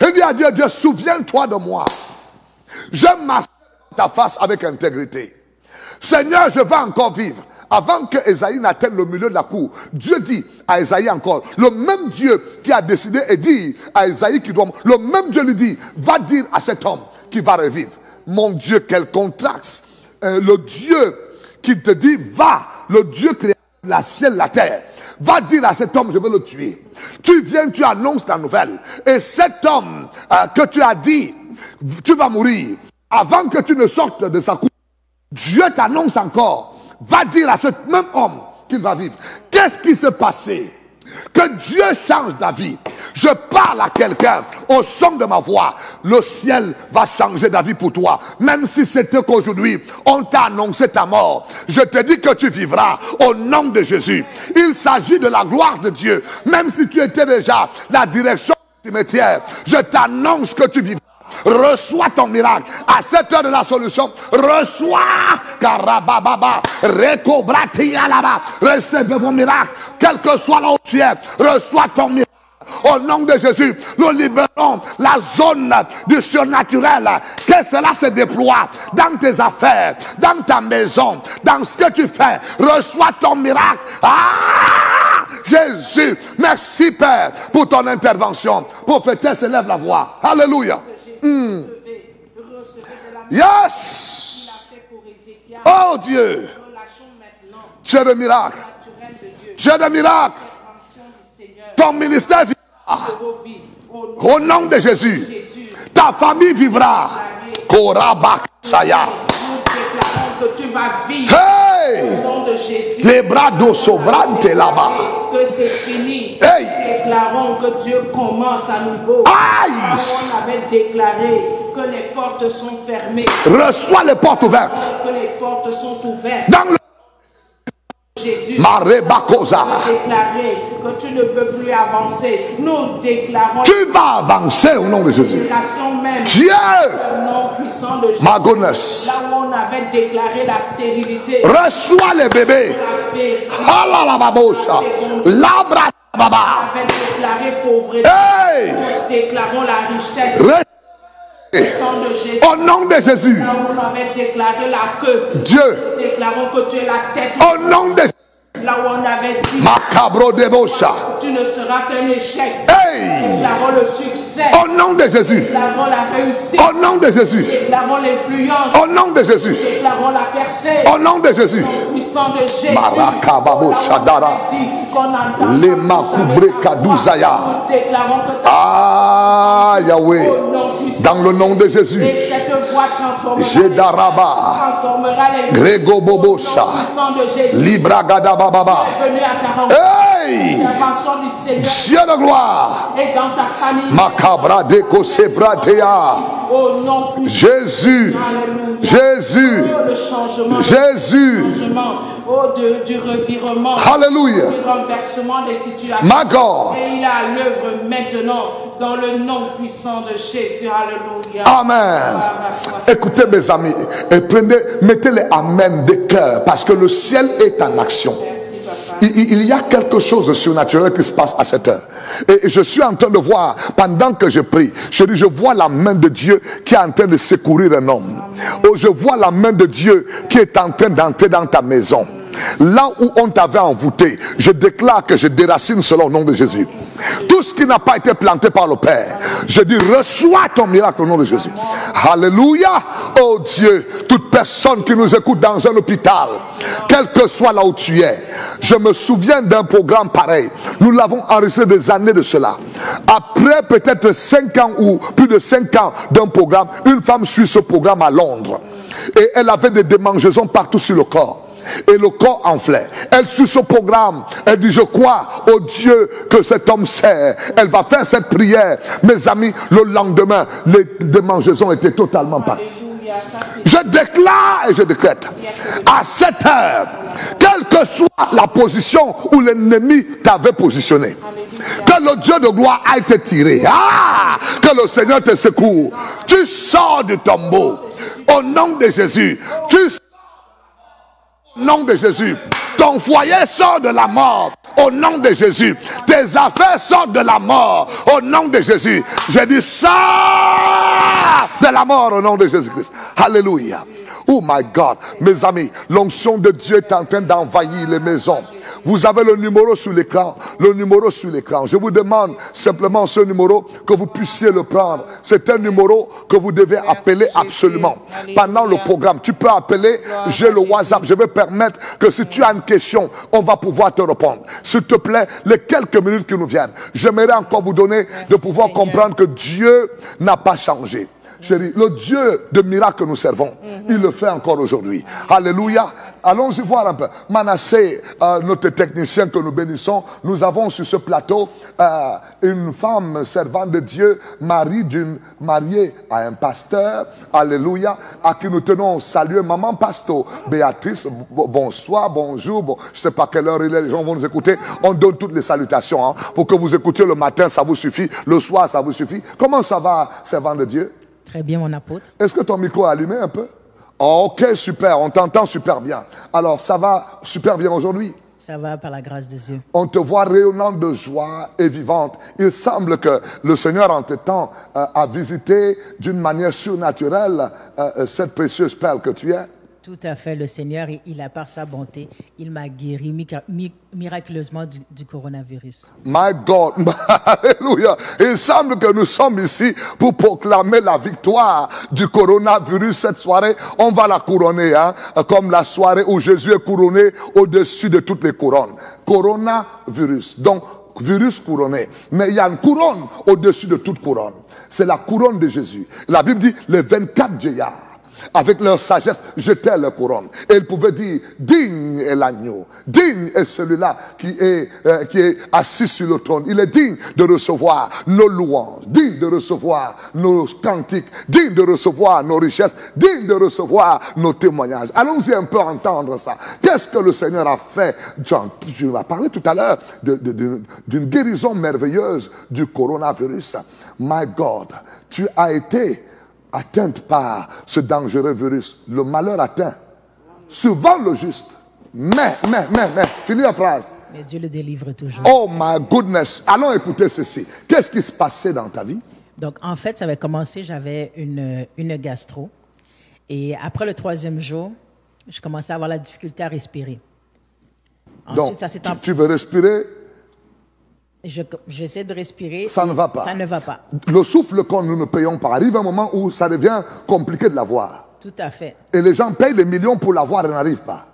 Il dit à Dieu, Dieu, souviens-toi de moi. Je marche ta face avec intégrité. Seigneur, je vais encore vivre. Avant que Ésaïe n'atteigne le milieu de la cour, Dieu dit à Ésaïe encore, le même Dieu qui a décidé et dit à Ésaïe qui doit, le même Dieu lui dit, va dire à cet homme qui va revivre. Mon Dieu, quel contraste. Le Dieu qui te dit, va, le Dieu qui a la ciel, la terre, va dire à cet homme, je veux le tuer. Tu viens, tu annonces la nouvelle. Et cet homme que tu as dit, tu vas mourir, avant que tu ne sortes de sa cour, Dieu t'annonce encore, va dire à ce même homme qu'il va vivre. Qu'est-ce qui s'est passé? Que Dieu change d'avis. Je parle à quelqu'un au son de ma voix. Le ciel va changer d'avis pour toi. Même si c'était qu'aujourd'hui, on t'a annoncé ta mort. Je te dis que tu vivras au nom de Jésus. Il s'agit de la gloire de Dieu. Même si tu étais déjà la direction du cimetière, je t'annonce que tu vivras. Reçois ton miracle. À cette heure de la solution, reçois. Karabababa, Rekobratialaba. Recevez vos miracles. Quel que soit là où tu es, reçois ton miracle. Au nom de Jésus, nous libérons la zone du surnaturel. Que cela se déploie dans tes affaires, dans ta maison, dans ce que tu fais. Reçois ton miracle. Jésus, merci Père pour ton intervention. Prophétesse, élève la voix. Alléluia. Yes. Oh Dieu. Dieu de miracle. Dieu de miracle. Ton ministère vivra. Au nom de Jésus. Ta famille vivra. Korabak Saya. Que tu vas vivre au nom de Jésus. Les bras d'eau sobrante là-bas. Que c'est fini. Hey. Déclarons que Dieu commence à nouveau. Aïe. On avait déclaré que les portes sont fermées. Reçois les portes ouvertes. Que les portes sont ouvertes. Dans le Jésus. Marebakosa. Déclarer que tu ne peux plus avancer. Nous déclarons. Tu vas avancer au nom de Jésus. Même. Dieu. Le nom puissant de Jésus. My goodness. Là où on avait déclaré la stérilité. Reçois les bébés. Allah la babosha. Labra baba. On avait déclaré pauvreté. Hey. Nous déclarons la richesse. Au nom de Jésus. Là où on avait déclaré la queue. Dieu. Nous déclarons que tu es la tête. Au nom de Jésus. Là où on avait dit. Macabro de Bosa. Tu ne seras qu'un échec. Hey. Déclarons le succès. Au nom de Jésus. Déclarons la réussite. Au nom de Jésus. Déclarons l'influence. Au nom de Jésus. Déclarons la percée. Au nom de Jésus. Puissant de Jésus. Marakababo Shadara. Les Makubre Kadouzaya. Ah Yahweh. Dans le nom de Jésus. Et cette voix transformera. Jedaraba. Grego Bobosha. Libra Gadababa. Hey! Dieu de gloire. Et dans ta famille. Macabra de Kosebratea. Jésus. Jésus. Jésus. Du revirement. Alléluia. Du renversement des situations. My God. Et il est à l'œuvre maintenant dans le nom puissant de Jésus. Alléluia. Amen. Écoutez mes amis, et mettez les amen de cœur parce que le ciel est en action. Il y a quelque chose de surnaturel qui se passe à cette heure. Et je suis en train de voir, pendant que je prie, je vois la main de Dieu qui est en train de secourir un homme. Oh, je vois la main de Dieu qui est en train d'entrer dans ta maison. Là où on t'avait envoûté, je déclare que je déracine cela au nom de Jésus. Tout ce qui n'a pas été planté par le Père, je dis reçois ton miracle au nom de Jésus. Alléluia. Oh Dieu, toute personne qui nous écoute dans un hôpital, quel que soit là où tu es, je me souviens d'un programme pareil. Nous l'avons enregistré des années de cela. Après peut-être 5 ans ou plus de 5 ans d'un programme, une femme suit ce programme à Londres. Et elle avait des démangeaisons partout sur le corps. Et le corps enflait. Elle suit ce programme. Elle dit je crois au Dieu que cet homme sert. Elle va faire cette prière. Mes amis, le lendemain, les démangeaisons étaient totalement parties. Je déclare et je décrète à cette heure, quelle que soit la position où l'ennemi t'avait positionné, que le Dieu de gloire a été tiré. Que le Seigneur te secoue. Tu sors du tombeau au nom de Jésus. Au nom de Jésus, ton foyer sort de la mort au nom de Jésus. Tes affaires sortent de la mort au nom de Jésus. Je dis sors de la mort au nom de Jésus-Christ. Alléluia. Oh my God, mes amis, l'onction de Dieu est en train d'envahir les maisons. Vous avez le numéro sur l'écran. Le numéro sur l'écran. Je vous demande simplement ce numéro que vous puissiez le prendre. C'est un numéro que vous devez appeler absolument. Pendant le programme, tu peux appeler. J'ai le WhatsApp. Je vais permettre que si tu as une question, on va pouvoir te répondre. S'il te plaît, les quelques minutes qui nous viennent, j'aimerais encore vous donner de pouvoir comprendre que Dieu n'a pas changé. Chérie, le Dieu de miracles que nous servons, il le fait encore aujourd'hui. Alléluia. Allons-y voir un peu. Manassé, notre technicien que nous bénissons, nous avons sur ce plateau une femme servante de Dieu, mariée à un pasteur, alléluia, à qui nous tenons saluer. Maman Pasto, Béatrice, bonsoir, bonjour, bon, je ne sais pas quelle heure il est, les gens vont nous écouter. On donne toutes les salutations. Hein, pour que vous écoutiez le matin, ça vous suffit. Le soir, ça vous suffit. Comment ça va, servant de Dieu? Très bien, mon apôtre. Est-ce que ton micro est allumé un peu? Oh, ok, super, on t'entend super bien. Alors, ça va super bien aujourd'hui? Ça va par la grâce de Dieu. On te voit rayonnante de joie et vivante. Il semble que le Seigneur, en te temps, a visité d'une manière surnaturelle cette précieuse perle que tu es. Tout à fait. Le Seigneur, il a par sa bonté, il m'a guéri miraculeusement du coronavirus. My God, alléluia. Il semble que nous sommes ici pour proclamer la victoire du coronavirus cette soirée. On va la couronner, hein, comme la soirée où Jésus est couronné au-dessus de toutes les couronnes. Coronavirus, donc virus couronné. Mais il y a une couronne au-dessus de toute couronne. C'est la couronne de Jésus. La Bible dit les 24 vieillards, avec leur sagesse, jetaient leur couronne. Et ils pouvaient dire, digne est l'agneau, digne est celui-là qui est assis sur le trône. Il est digne de recevoir nos louanges, digne de recevoir nos cantiques, digne de recevoir nos richesses, digne de recevoir nos témoignages. Allons-y un peu entendre ça. Qu'est-ce que le Seigneur a fait? Tu m'as parlé tout à l'heure d'une guérison merveilleuse du coronavirus. My God, tu as été atteinte par ce dangereux virus. Le malheur atteint souvent le juste. Mais, finis la phrase. Mais Dieu le délivre toujours. Oh my goodness. Allons écouter ceci. Qu'est-ce qui se passait dans ta vie? Donc, en fait, ça avait commencé, j'avais une gastro. Et après le 3e jour, je commençais à avoir la difficulté à respirer. Ensuite, donc, tu veux respirer? J'essaie de respirer. Ça ne va pas. Ça ne va pas. Le souffle que nous ne payons pas, arrive un moment où ça devient compliqué de l'avoir. Tout à fait. Et les gens payent des millions pour l'avoir et n'arrivent pas.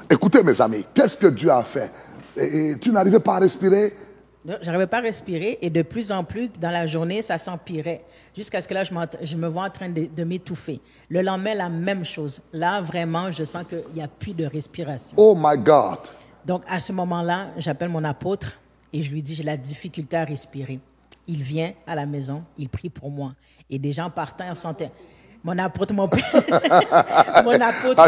Écoutez mes amis, qu'est-ce que Dieu a fait? Et tu n'arrivais pas à respirer? Je n'arrivais pas à respirer et de plus en plus, dans la journée, ça s'empirait. Jusqu'à ce que là, je me vois en train de m'étouffer. Le lendemain, la même chose. Là, vraiment, je sens qu'il n'y a plus de respiration. Oh my God. Donc, à ce moment-là, j'appelle mon apôtre. Et je lui dis, j'ai la difficulté à respirer. Il vient à la maison, il prie pour moi. Et des gens partant, ils sentaient. Mon apôtre, mon père. Mon apôtre.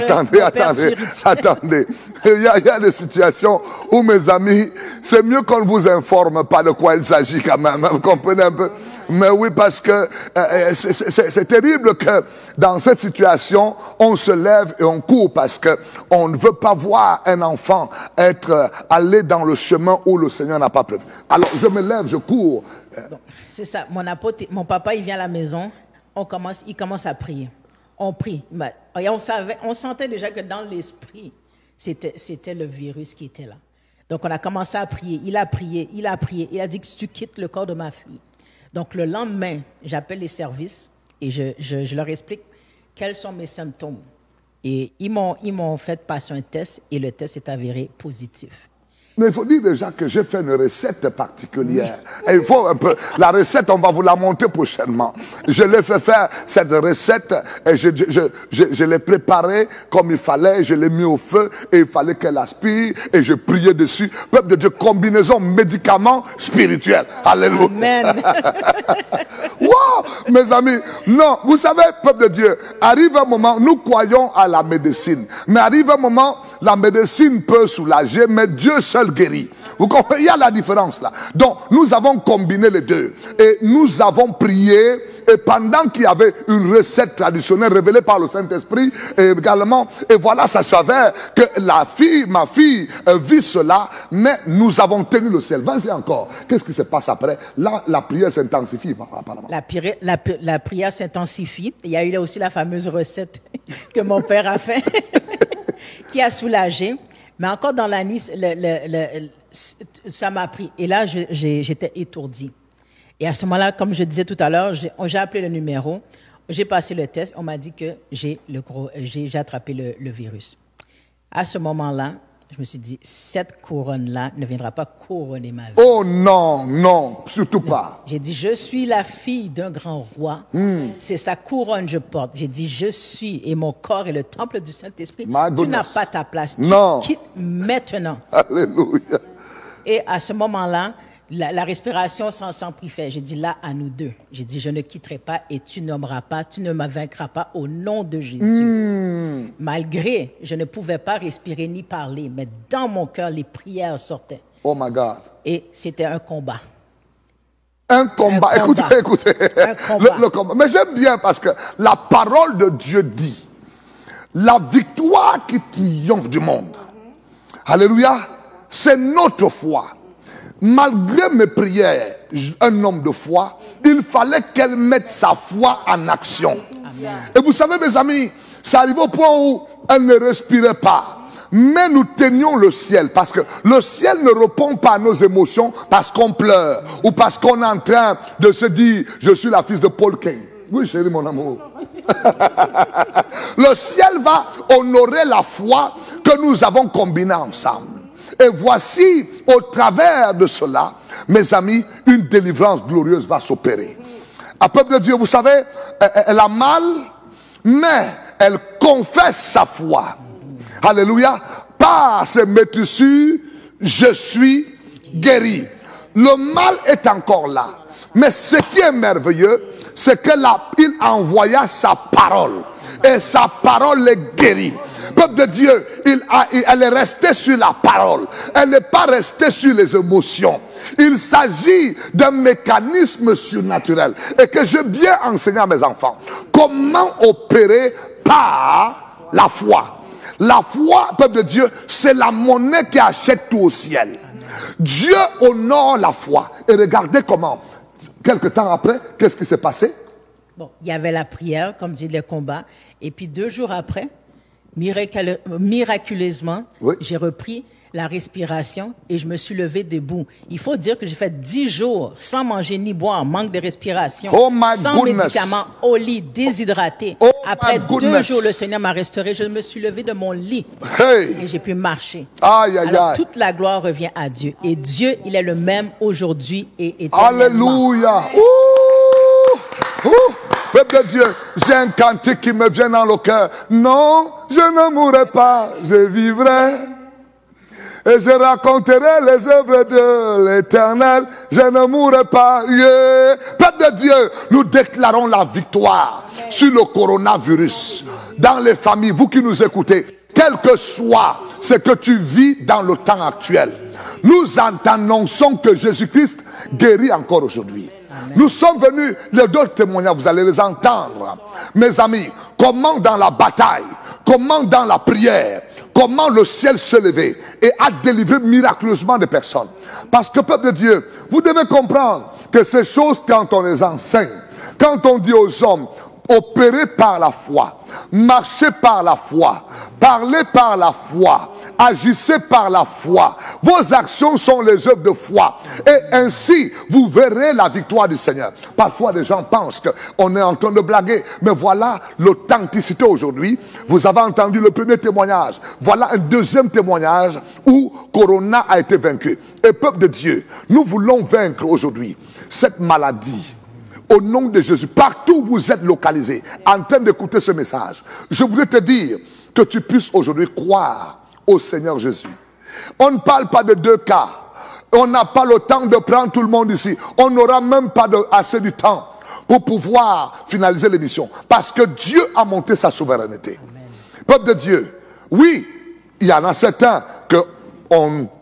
Attendez. Il y a des situations où, mes amis, c'est mieux qu'on ne vous informe pas de quoi il s'agit quand même. Vous comprenez un peu? Mais oui, parce que c'est terrible que dans cette situation, on se lève et on court parce qu'on ne veut pas voir un enfant aller dans le chemin où le Seigneur n'a pas prévu. Alors, je me lève, je cours. C'est ça. Mon papa, il vient à la maison. Il commence à prier. On prie. Et on sentait déjà que dans l'esprit, c'était le virus qui était là. Donc, on a commencé à prier. Il a prié. Il a dit que tu quittes le corps de ma fille. Donc, le lendemain, j'appelle les services et je leur explique quels sont mes symptômes. Et ils m'ont fait passer un test et le test est avéré positif. Mais il faut dire déjà que j'ai fait une recette particulière. Et il faut un peu... La recette, on va vous la monter prochainement. Je l'ai fait faire, cette recette, et je l'ai préparée comme il fallait, je l'ai mis au feu, et il fallait qu'elle aspire, et je priais dessus. Peuple de Dieu, combinaison médicaments spirituels. Alléluia. Amen. Wow, mes amis, non, vous savez, peuple de Dieu, arrive un moment, nous croyons à la médecine, mais arrive un moment, la médecine peut soulager, mais Dieu seul guérit. Vous comprenez? Il y a la différence là. Donc, nous avons combiné les deux. Et nous avons prié. Et pendant qu'il y avait une recette traditionnelle révélée par le Saint-Esprit, également, et voilà, ça s'avère que ma fille vit cela, mais nous avons tenu le ciel. Vas-y encore. Qu'est-ce qui se passe après? Là, la prière s'intensifie, apparemment. La prière s'intensifie. Il y a eu là aussi la fameuse recette que mon père a fait, qui a soulagé. Mais encore dans la nuit, ça m'a pris. Et là, j'étais étourdie. Et à ce moment-là, comme je disais tout à l'heure, j'ai appelé le numéro, j'ai passé le test, on m'a dit que j'ai attrapé le virus. À ce moment-là, je me suis dit, cette couronne-là ne viendra pas couronner ma vie. Oh non, non, surtout pas. J'ai dit, je suis la fille d'un grand roi. C'est sa couronne que je porte. J'ai dit, je suis, et mon corps est le temple du Saint-Esprit. Tu n'as pas ta place. Non. Tu quittes maintenant. Alléluia. Et à ce moment-là, la respiration s'en prit fait. J'ai dit, là, à nous deux. J'ai dit, je ne quitterai pas et tu ne me vaincras pas au nom de Jésus. Malgré, je ne pouvais pas respirer ni parler, mais dans mon cœur, les prières sortaient. Oh my God. Et c'était un combat. Un combat. Écoutez. Un combat. Le combat. Mais j'aime bien parce que la parole de Dieu dit, la victoire qui triomphe du monde. Alléluia. C'est notre foi. Malgré mes prières, un homme de foi, il fallait qu'elle mette sa foi en action. Amen. Et vous savez, mes amis, ça arrive au point où elle ne respirait pas. Mais nous tenions le ciel, parce que le ciel ne répond pas à nos émotions parce qu'on pleure ou parce qu'on est en train de se dire « Je suis la fille de Paul King ». Oui, chérie, mon amour. Le ciel va honorer la foi que nous avons combinée ensemble. Et voici, au travers de cela, mes amis, une délivrance glorieuse va s'opérer. Un peuple de Dieu, vous savez, elle a mal, mais elle confesse sa foi. Alléluia. Par ses métissures, je suis guéri. Le mal est encore là. Mais ce qui est merveilleux, c'est qu'il envoya sa parole. Et sa parole est guérie. Peuple de Dieu, elle est restée sur la parole. Elle n'est pas restée sur les émotions. Il s'agit d'un mécanisme surnaturel. Et que je viens enseigner à mes enfants. Comment opérer par la foi. La foi, peuple de Dieu, c'est la monnaie qui achète tout au ciel. Dieu honore la foi. Et regardez comment, quelque temps après, qu'est-ce qui s'est passé? Bon, il y avait la prière, comme dit le combat. Et puis 2 jours après, miraculeusement, oui, j'ai repris la respiration et je me suis levé debout. Il faut dire que j'ai fait 10 jours sans manger ni boire, manque de respiration, sans médicaments, au lit, déshydraté. Après 2 jours, le Seigneur m'a restauré. Je me suis levé de mon lit et j'ai pu marcher. Alors, toute la gloire revient à Dieu. Et Dieu, il est le même aujourd'hui et éternellement. Alléluia. Peuple de Dieu, j'ai un cantique qui me vient dans le cœur. Non, je ne mourrai pas, je vivrai. Et je raconterai les œuvres de l'Éternel. Je ne mourrai pas. Yeah. Peuple de Dieu, nous déclarons la victoire sur le coronavirus. Dans les familles, vous qui nous écoutez, quel que soit ce que tu vis dans le temps actuel, nous annonçons que Jésus-Christ guérit encore aujourd'hui. Nous sommes venus, les 2 témoignages, vous allez les entendre. Mes amis, comment dans la bataille, comment dans la prière, comment le ciel se levait et a délivré miraculeusement des personnes. Parce que, peuple de Dieu, vous devez comprendre que ces choses, quand on les enseigne, quand on dit aux hommes, opérez par la foi, marchez par la foi, parlez par la foi, agissez par la foi. Vos actions sont les œuvres de foi. Et ainsi, vous verrez la victoire du Seigneur. Parfois, les gens pensent qu'on est en train de blaguer. Mais voilà l'authenticité aujourd'hui. Vous avez entendu le premier témoignage. Voilà un deuxième témoignage où Corona a été vaincu. Et peuple de Dieu, nous voulons vaincre aujourd'hui cette maladie. Au nom de Jésus, partout où vous êtes localisé, en train d'écouter ce message, je voudrais te dire que tu puisses aujourd'hui croire au Seigneur Jésus. On ne parle pas de 2 cas. On n'a pas le temps de prendre tout le monde ici. On n'aura même pas assez du temps pour pouvoir finaliser l'émission. Parce que Dieu a monté sa souveraineté. Amen. Peuple de Dieu, oui, il y en a certains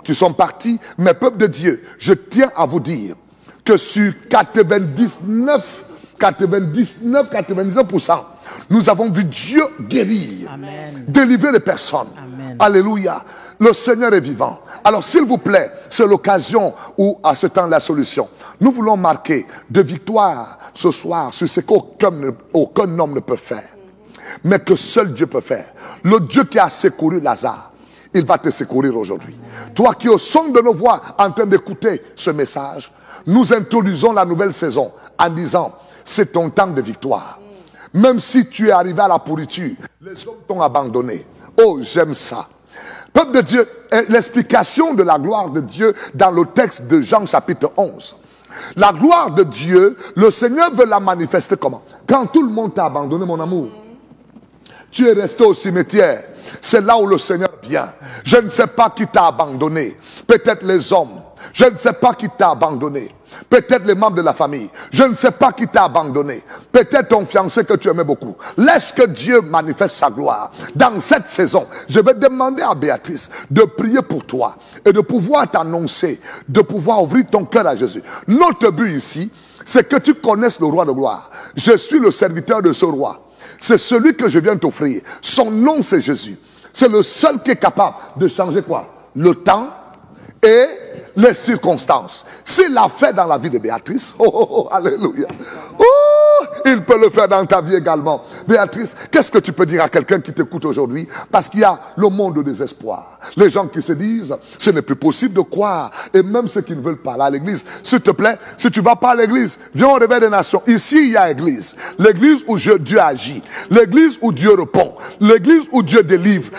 qui sont partis, mais peuple de Dieu, je tiens à vous dire que sur 99%, nous avons vu Dieu guérir, Amen, délivrer les personnes. Amen. Alléluia. Le Seigneur est vivant. Alors s'il vous plaît, c'est l'occasion où à ce temps la solution. Nous voulons marquer de victoire ce soir sur ce qu'aucun homme ne peut faire, mais que seul Dieu peut faire. Le Dieu qui a secouru Lazare, il va te secourir aujourd'hui. Toi qui au son de nos voix en train d'écouter ce message, nous introduisons la nouvelle saison en disant, c'est ton temps de victoire. Même si tu es arrivé à la pourriture, les hommes t'ont abandonné. Oh, j'aime ça. Peuple de Dieu, l'explication de la gloire de Dieu dans le texte de Jean chapitre 11. La gloire de Dieu, le Seigneur veut la manifester comment? Quand tout le monde t'a abandonné, mon amour. Tu es resté au cimetière. C'est là où le Seigneur vient. Je ne sais pas qui t'a abandonné. Peut-être les hommes. Je ne sais pas qui t'a abandonné. Peut-être les membres de la famille. Je ne sais pas qui t'a abandonné. Peut-être ton fiancé que tu aimais beaucoup. Laisse que Dieu manifeste sa gloire. Dans cette saison, je vais demander à Béatrice de prier pour toi et de pouvoir t'annoncer, de pouvoir ouvrir ton cœur à Jésus. Notre but ici, c'est que tu connaisses le roi de gloire. Je suis le serviteur de ce roi. C'est celui que je viens t'offrir. Son nom, c'est Jésus. C'est le seul qui est capable de changer quoi? Le temps et les circonstances. S'il l'a fait dans la vie de Béatrice, alléluia. Il peut le faire dans ta vie également. Béatrice, qu'est-ce que tu peux dire à quelqu'un qui t'écoute aujourd'hui? Parce qu'il y a le monde de désespoir. Les gens qui se disent, ce n'est plus possible de croire. Et même ceux qui ne veulent pas aller à l'église. S'il te plaît, si tu ne vas pas à l'église, viens au réveil des nations. Ici, il y a l'église. L'église où Dieu agit. L'église où Dieu répond. L'église où Dieu délivre.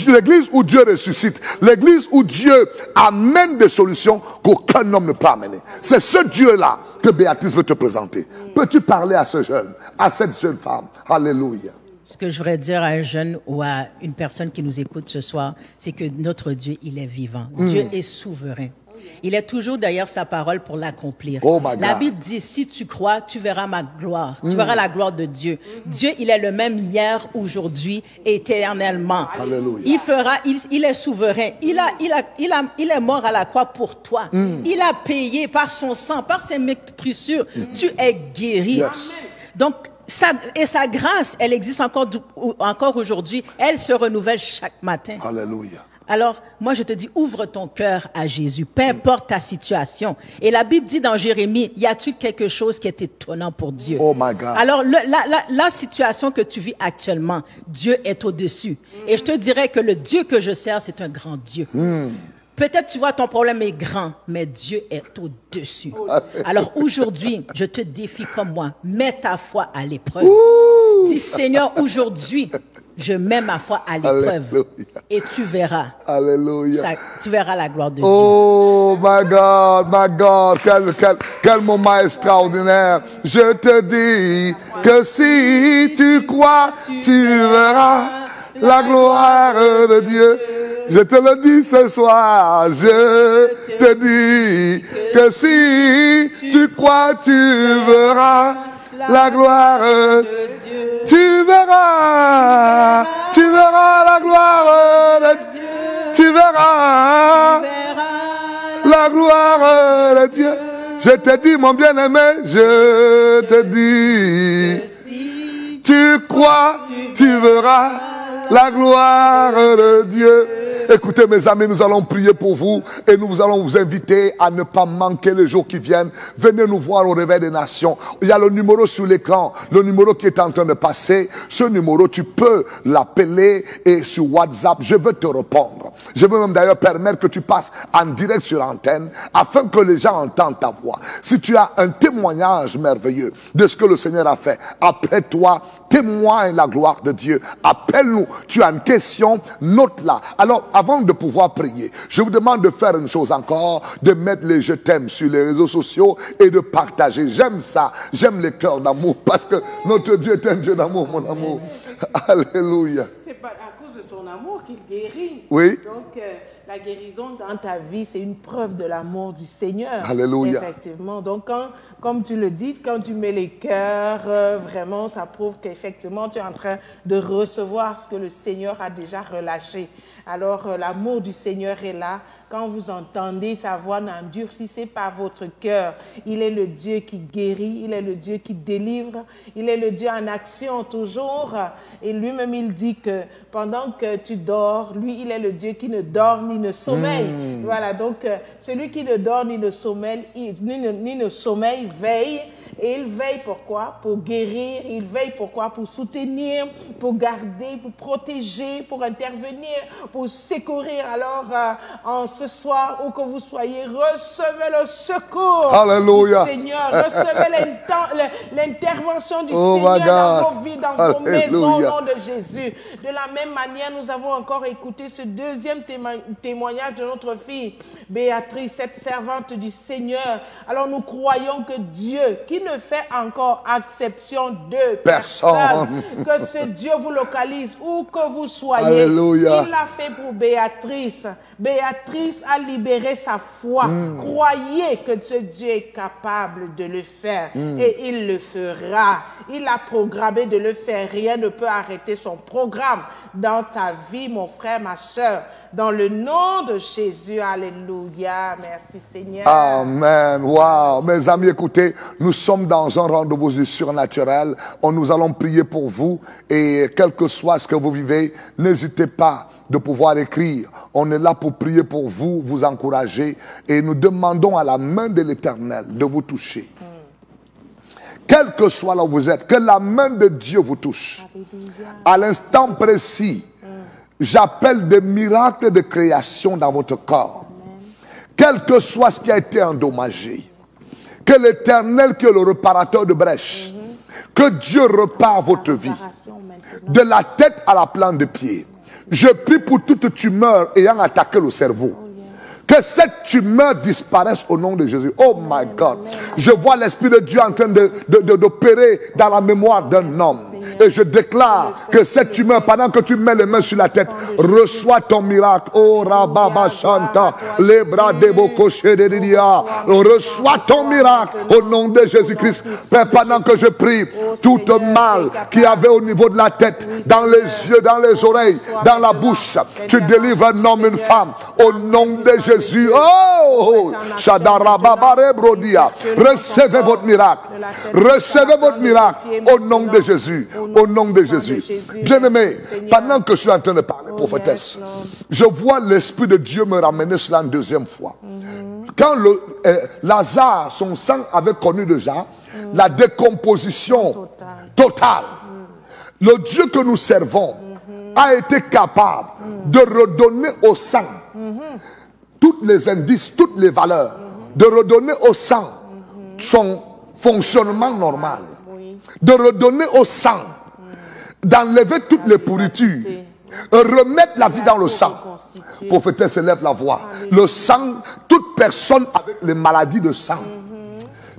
L'église où Dieu ressuscite. L'église où Dieu amène des solutions qu'aucun homme ne peut amener. C'est ce Dieu-là que Béatrice veut te présenter. Peux-tu parler à ce jeune, à cette jeune femme? Alléluia. Ce que je voudrais dire à un jeune ou à une personne qui nous écoute ce soir, c'est que notre Dieu, il est vivant. Dieu est souverain. Il est toujours derrière sa parole pour l'accomplir. Oh my God. La Bible dit, si tu crois, tu verras ma gloire. Tu verras la gloire de Dieu. Dieu, il est le même hier, aujourd'hui, éternellement. Alléluia. Il est souverain. Il est mort à la croix pour toi. Il a payé par son sang, par ses meurtrissures. Tu es guéri. Yes. Donc, sa grâce, elle existe encore aujourd'hui. Elle se renouvelle chaque matin. Alléluia. Alors, moi, je te dis, ouvre ton cœur à Jésus, peu importe ta situation. Et la Bible dit dans Jérémie, y a-t-il quelque chose qui est étonnant pour Dieu? Oh my God. Alors, la situation que tu vis actuellement, Dieu est au-dessus. Et je te dirais que le Dieu que je sers, c'est un grand Dieu. Peut-être tu vois ton problème est grand, mais Dieu est au-dessus. Alors aujourd'hui, je te défie comme moi, mets ta foi à l'épreuve. Dis Seigneur, aujourd'hui, je mets ma foi à l'épreuve. Et tu verras. Alléluia. Tu verras la gloire de Dieu. Oh my God, quel moment extraordinaire. Je te dis que si tu crois, tu verras la gloire de Dieu. Je te le dis ce soir, je te dis que si tu crois, tu verras la gloire de Dieu. Tu verras la gloire de Dieu. Tu verras la gloire de Dieu. Je te dis, mon bien-aimé, je te dis, tu crois, tu verras la gloire de Dieu. Écoutez mes amis, nous allons prier pour vous et nous allons vous inviter à ne pas manquer les jours qui viennent. Venez nous voir au réveil des nations. Il y a le numéro sur l'écran, le numéro qui est en train de passer. Ce numéro, tu peux l'appeler et sur WhatsApp, je veux te répondre. Je veux même d'ailleurs permettre que tu passes en direct sur l'antenne afin que les gens entendent ta voix. Si tu as un témoignage merveilleux de ce que le Seigneur a fait, après toi, témoigne la gloire de Dieu. Appelle-nous. Tu as une question, note-la. Alors, avant de pouvoir prier, je vous demande de faire une chose encore, de mettre les je t'aime sur les réseaux sociaux et de partager. J'aime ça. J'aime les cœurs d'amour parce que notre Dieu est un Dieu d'amour, mon amour. Alléluia. C'est pas à cause de son amour qu'il guérit. Oui. Donc, la guérison dans ta vie, c'est une preuve de l'amour du Seigneur. Alléluia. Effectivement. Donc, comme tu le dis, quand tu mets les cœurs, vraiment, ça prouve qu'effectivement, tu es en train de recevoir ce que le Seigneur a déjà relâché. Alors, l'amour du Seigneur est là. Quand vous entendez sa voix, n'endurcissez pas votre cœur. Il est le Dieu qui guérit, il est le Dieu qui délivre, il est le Dieu en action toujours. Et lui-même, il dit que pendant que tu dors, lui, il est le Dieu qui ne dort ni ne sommeille. Voilà, donc celui qui ne dort ni ne sommeille, veille. Et il veille pourquoi? Pour guérir, il veille pourquoi? Pour soutenir, pour garder, pour protéger, pour intervenir, pour secourir. Alors, en ce soir, où que vous soyez, recevez le secours Alléluia. du Seigneur. Recevez l'intervention du Oh Seigneur my dans God. vos vies, dans vos maisons, au Alléluia. nom de Jésus. De la même manière, nous avons encore écouté ce deuxième témoignage de notre fille, Béatrice, cette servante du Seigneur. Alors nous croyons que Dieu, qui ne fait encore exception de personne, que ce Dieu vous localise où que vous soyez. Alléluia. Il l'a fait pour Béatrice. Béatrice a libéré sa foi. Croyez que ce Dieu est capable de le faire et il le fera. Il a programmé de le faire. Rien ne peut arrêter son programme dans ta vie, mon frère, ma soeur. Dans le nom de Jésus, alléluia. Merci Seigneur. Amen. Wow. Mes amis, écoutez, nous sommes dans un rendez-vous du surnaturel. Nous allons prier pour vous et quel que soit ce que vous vivez, n'hésitez pas de pouvoir écrire. On est là pour prier pour vous, vous encourager et nous demandons à la main de l'Éternel de vous toucher. Quel que soit là où vous êtes, que la main de Dieu vous touche. À l'instant précis, j'appelle des miracles de création dans votre corps. Quel que soit ce qui a été endommagé, que l'Éternel, qui est le réparateur de brèches, que Dieu repart votre vie, de la tête à la plante de pied. Je prie pour toute tumeur ayant attaqué le cerveau. Que cette tumeur disparaisse au nom de Jésus. Oh my God. Je vois l'Esprit de Dieu en train d'opérer dans la mémoire d'un homme. Et je déclare que cette tumeur, pendant que tu mets les mains sur la tête, reçois ton miracle. Oh Rababa Shanta, les bras de Bokoché de Didia. Reçois ton miracle au nom de Jésus-Christ. Père, pendant que je prie, toute mal qui avait au niveau de la tête, dans les yeux, dans les oreilles, dans la bouche, tu délivres un homme, une femme, au nom de Jésus. Oh, Shadarababare Brodia. Recevez votre miracle. Recevez votre miracle au nom de Jésus. Au nom de Jésus. Bien-aimé, pendant que je suis en train de parler, prophétesse, je vois l'Esprit de Dieu me ramener cela une deuxième fois. Quand Lazare, son sang avait connu déjà la décomposition totale, le Dieu que nous servons a été capable de redonner au sang tous les indices, toutes les valeurs, de redonner au sang son fonctionnement normal, de redonner au sang, d'enlever toutes les pourritures, remettre la vie dans le sang. Prophétesse, élève la voix. Le sang, toute personne avec les maladies de sang,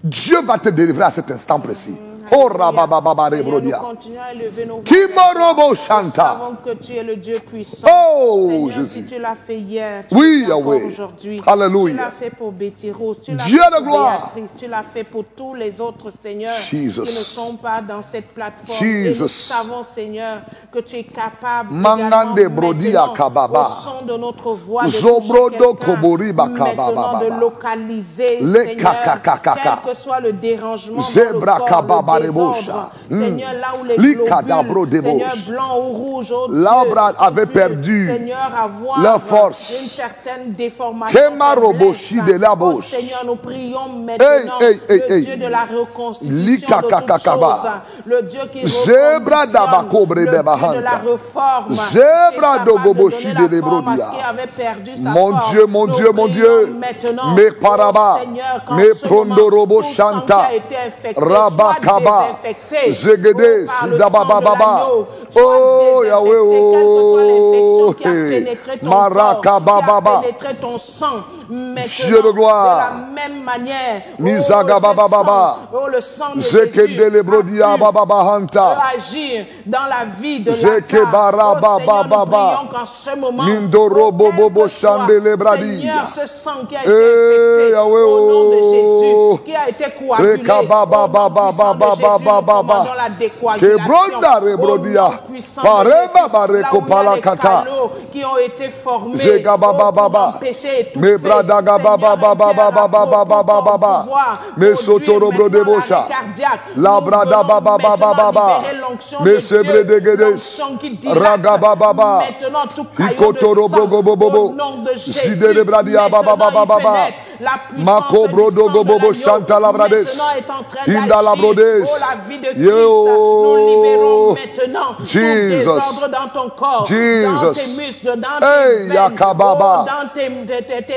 Dieu va te délivrer à cet instant précis. Oh Rabababare Brodia. Qui Nous savons que tu es le Dieu puissant. Oh Seigneur, Jésus. si tu l'as fait hier, tu Oui, l'as fait Yahweh. aujourd'hui. Alléluia. Tu l'as fait pour Betty Rose, tu l'as Dieu fait de pour gloire. Béatrice, tu l'as fait pour tous les autres seigneurs Jesus. qui ne sont pas dans cette plateforme. Jesus. Et nous savons, Seigneur, que tu es capable Mangande également Brodia maintenant, Kababa. au son de notre voix, de Zobrodo toucher Koboriba quelqu'un, maintenant Kababa. de localiser, Le Seigneur, kakakakaka. quel que soit le dérangement Zebra dans le corps, Kababa le Rebosha. désordre, Seigneur, là où les Likadabro globules, Debos. Seigneur, blanc ou rouge, oh Labra Dieu, avait puissent, perdu Seigneur, avoir la force. une certaine déformation. Kema Roboshi de la Oh bouche. Seigneur, nous prions maintenant Hey, le hey. Dieu de la reconstitution Likakakakaba. de toutes choses, le Dieu qui Zebra Dabakobre reconditionne, le Dieu de la Debahanta. reforme, Zebra qui est Dogoboshi capable de donner la forme à Lebrodia. ce qui avait perdu sa Mon forme. Dieu, mon Nous Dieu, mon prions Dieu. maintenant, Me oh paraba. Seigneur, qu'en Me ce moment, prondorobo tout sang qui shanta. a été infecté Rabakaba. soit désinfecté. Zegede. Oh, par le sang de Sidabababa. l'agneau, soit Oh, désinfecté, Yahweh. quelle que soit l'infection Oh, qui a pénétré ton Marakababa. corps, qui a pénétré ton sang. Maintenant, Dieu de gloire. de la même manière, Mizagabababa. le sang de Zekede Jésus Lebrodia Bababahanta. peut agir dans la vie de Zekebara Lazare. Oh Seigneur, nous Bababa. prions qu'en ce moment, Mindoro Bobo quel que soit, Chandele Bradi. Seigneur, ce sang qui a été Eh, infecté Yahweh, au nom de oh. Jésus, qui a été coagulé, Rekababa, au nom puissant de Jésus, nous commandons la décoagulation. Kebronda Rebrodia. Au nom puissant de Pareba Jésus, Bareko là où il y a les Palakata. canaux qui ont été formés Zegababa pour Baba. empêcher et tout Me Bradaga Baba Baba Baba Baba Baba. Me Sotoro Brodebosha. La Brada Baba Baba Baba. Me Sebre de Gedes. Ragaba Baba. Ikotoro Brogo Bobo. Zide de Bradia Baba Baba Baba. La puissance Mako du brodo sang de gobobo l'agneau chanta la brades. maintenant est en train Inda la d'agir. brodes. Oh, la vie de Christ, Yo. nous libérons maintenant tout Jesus. désordre dans ton corps, Jesus. dans tes muscles, dans Hey, tes veines, yakababa. dans tes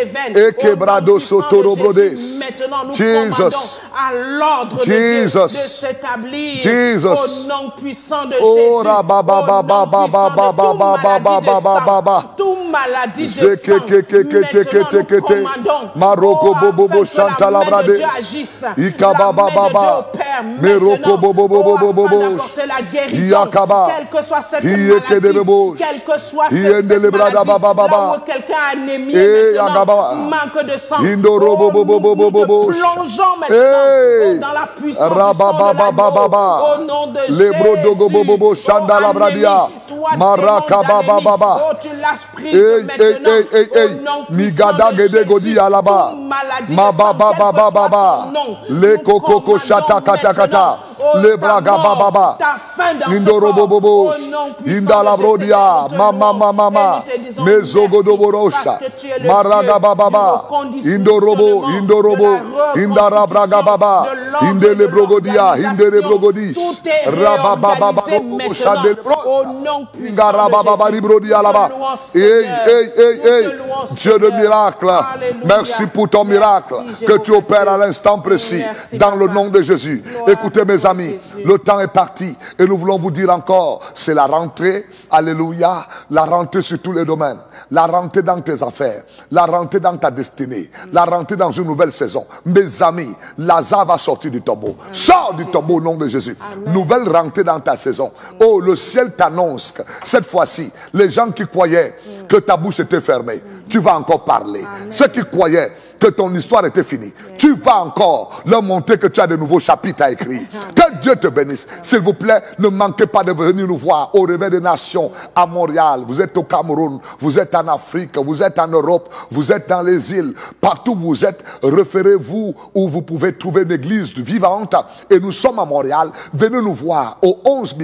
veines. Eke Au brado nom puissant sotoro de brodes. Jésus, maintenant nous Jesus. commandons à l'ordre de Dieu de Jesus. s'établir Jesus. au nom puissant de Oh, Jésus, rababa, au nom puissant de toute maladie de sang, toute maladie de sang. Maintenant nous commandons, Maroko bobo chanta la brade. Dieu agisse, la main de Dieu Ikaba baba. opère Meroko bobo bobo afin bobo. d'apporter la guérison, Yakaba. quelle que soit cette Iyeke de maladie, bebos. quelle que soit Iyende cette le brada maladie, baba baba. là où quelqu'un a anémie Eh, maintenant, Yakaba. manque de sang, Indoro bobo bobo nous bobo. te plongeons maintenant Hey. dans la puissance du sang Rababa de baba l'agneau, baba. au nom de Le brodo gobo bobo Jésus. chanda la bradia. Maraka baba baba. Oh, tu lâches prise Hey, maintenant. hey, hey, hey, Au nom Migada puissant de gede godi Jésus. alaba. Toute maladie de Ma sang, baba quel que baba soit baba. ton nom, Le nous koko commandons chata kata kata. maintenant, oh, Le ta braga mort, baba baba. ta fin dans ce Indoro corps, bobo au bosh. nom puissant Inda la de Jésus, brodia. nous te Mama louons mama. et nous te disons Mezogodo merci, borosha. parce que tu es le Maraga Dieu baba du baba. reconditionnement, Indorobo indorobo. de la Indara braga baba. reconstitution, de l'ordre, Indele de brogodia. Indele l'organisation. brogodis. Tout est Rababa baba réorganisé bobo maintenant chandele au nom puissant Ingara baba de bari Jésus. brodia là-bas. Nous te louons, Hey, Seigneur. hey, hey, Nous te hey. louons, Dieu de Seigneur. miracle. Alléluia. Merci pour ton miracle Merci, que tu Jéhovah opères Dieu. à l'instant précis Merci, dans le Papa. nom de Jésus. Gloire Écoutez à mes toi, amis, Jésus. le temps est parti et nous voulons vous dire encore, c'est la rentrée, alléluia, la rentrée sur tous les domaines, la rentrée dans tes affaires, la rentrée dans ta destinée, la rentrée dans une nouvelle saison. Mes amis, Lazare va sortir du tombeau. Sors du tombeau au nom de Jésus. Amen. Nouvelle rentrée dans ta saison. Oh, le ciel t'annonce que cette fois-ci, les gens qui croyaient que ta bouche était fermée, tu vas encore parler. Ceux qui croyaient que ton histoire était finie, tu vas encore leur montrer que tu as de nouveaux chapitres à écrire. Que Dieu te bénisse. S'il vous plaît, ne manquez pas de venir nous voir au Réveil des Nations à Montréal. Vous êtes au Cameroun, vous êtes en Afrique, vous êtes en Europe, vous êtes dans les îles. Partout où vous êtes, référez-vous où vous pouvez trouver une église vivante. Et nous sommes à Montréal. Venez nous voir au 11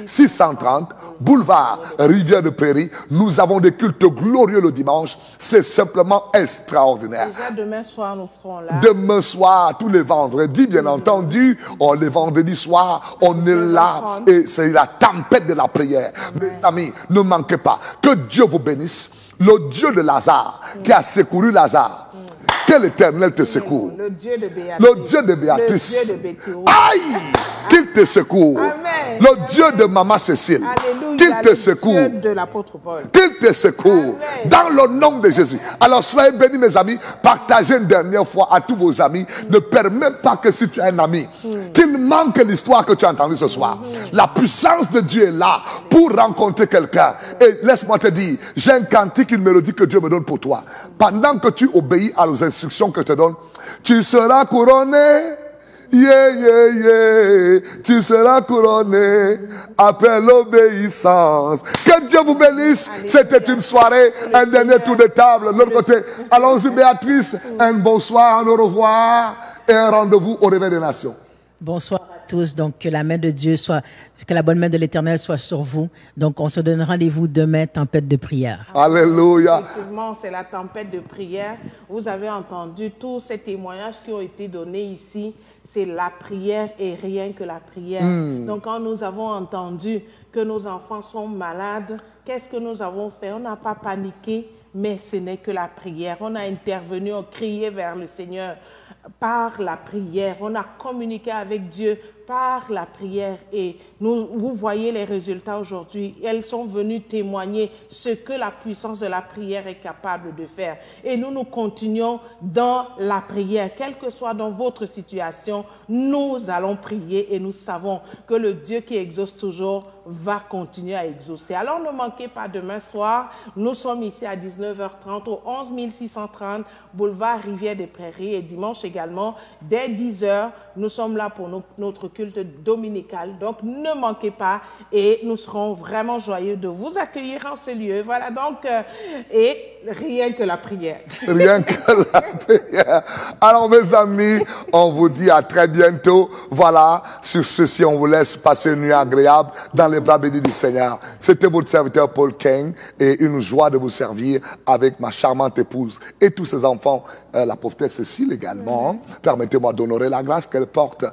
630 boulevard Rivière de Prairie. Nous avons des cultes glorieux le dimanche. C'est simplement extraordinaire. Déjà demain soir, nous serons là. Demain soir, tous les vendredis, bien entendu, les vendredis soirs, on est là et c'est la tempête de la prière. Mes amis, ne manquez pas. Que Dieu vous bénisse. Le Dieu de Lazare, qui a secouru Lazare, que l'Éternel te secoue. Le Dieu de Béatrice. Le Dieu de Béatrice. Le Dieu de Béthio. Aïe! Qu'il te secoue. Amen. Le Dieu de Maman Cécile. Alléluia. Qu'il te secoue. Le Dieu de l'apôtre Paul. Qu'il te secoue. Amen. Dans le nom de Jésus. Alors soyez bénis mes amis. Partagez une dernière fois à tous vos amis. Ne permets pas que si tu as un ami, qu'il manque l'histoire que tu as entendue ce soir. La puissance de Dieu est là pour rencontrer quelqu'un. Et laisse-moi te dire, j'ai un cantique, une mélodie que Dieu me donne pour toi. Pendant que tu obéis à nos instructions que je te donne, tu seras couronné. Yeah, yeah, yeah. Tu seras couronné après l'obéissance. Que Dieu vous bénisse. C'était une soirée, un dernier tour de table. De l'autre côté, allons-y Béatrice. Un bonsoir, un au revoir et un rendez-vous au Réveil des Nations. Bonsoir à tous. Donc, que la main de Dieu soit, que la bonne main de l'Éternel soit sur vous. Donc, on se donne rendez-vous demain, tempête de prière. Alléluia. Effectivement, c'est la tempête de prière. Vous avez entendu tous ces témoignages qui ont été donnés ici. C'est la prière et rien que la prière. Donc, quand nous avons entendu que nos enfants sont malades, qu'est-ce que nous avons fait? On n'a pas paniqué, mais ce n'est que la prière. On a intervenu, on criait vers le Seigneur par la prière. On a communiqué avec Dieu par la prière. Et vous voyez les résultats aujourd'hui. Elles sont venues témoigner ce que la puissance de la prière est capable de faire. Et nous continuons dans la prière. Quelle que soit dans votre situation, nous allons prier et nous savons que le Dieu qui exauce toujours va continuer à exaucer. Alors ne manquez pas demain soir. Nous sommes ici à 19h30 au 11 630 boulevard Rivière des Prairies et dimanche également dès 10h. Nous sommes là pour notre culte dominical. Donc ne manquez pas et nous serons vraiment joyeux de vous accueillir en ce lieu. Voilà donc et Rien que la prière. Rien que la prière. Alors mes amis, on vous dit à très bientôt. Voilà, sur ceci, on vous laisse passer une nuit agréable dans les bras bénis du Seigneur. C'était votre serviteur Paul King et une joie de vous servir avec ma charmante épouse et tous ses enfants, la prophétesse Cécile également. Permettez-moi d'honorer la grâce qu'elle porte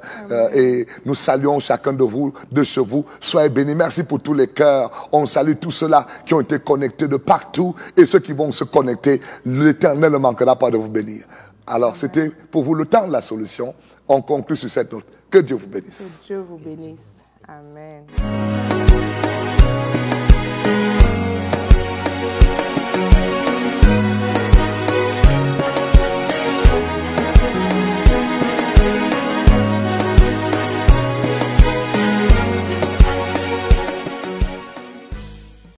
et nous saluons chacun de vous, de chez vous. Soyez bénis. Merci pour tous les cœurs. On salue tous ceux-là qui ont été connectés de partout et ceux qui vont se connecter. L'Éternel ne manquera pas de vous bénir. Alors, c'était pour vous le temps de la solution. On conclut sur cette note. Que Dieu vous bénisse. Que Dieu vous bénisse. Amen.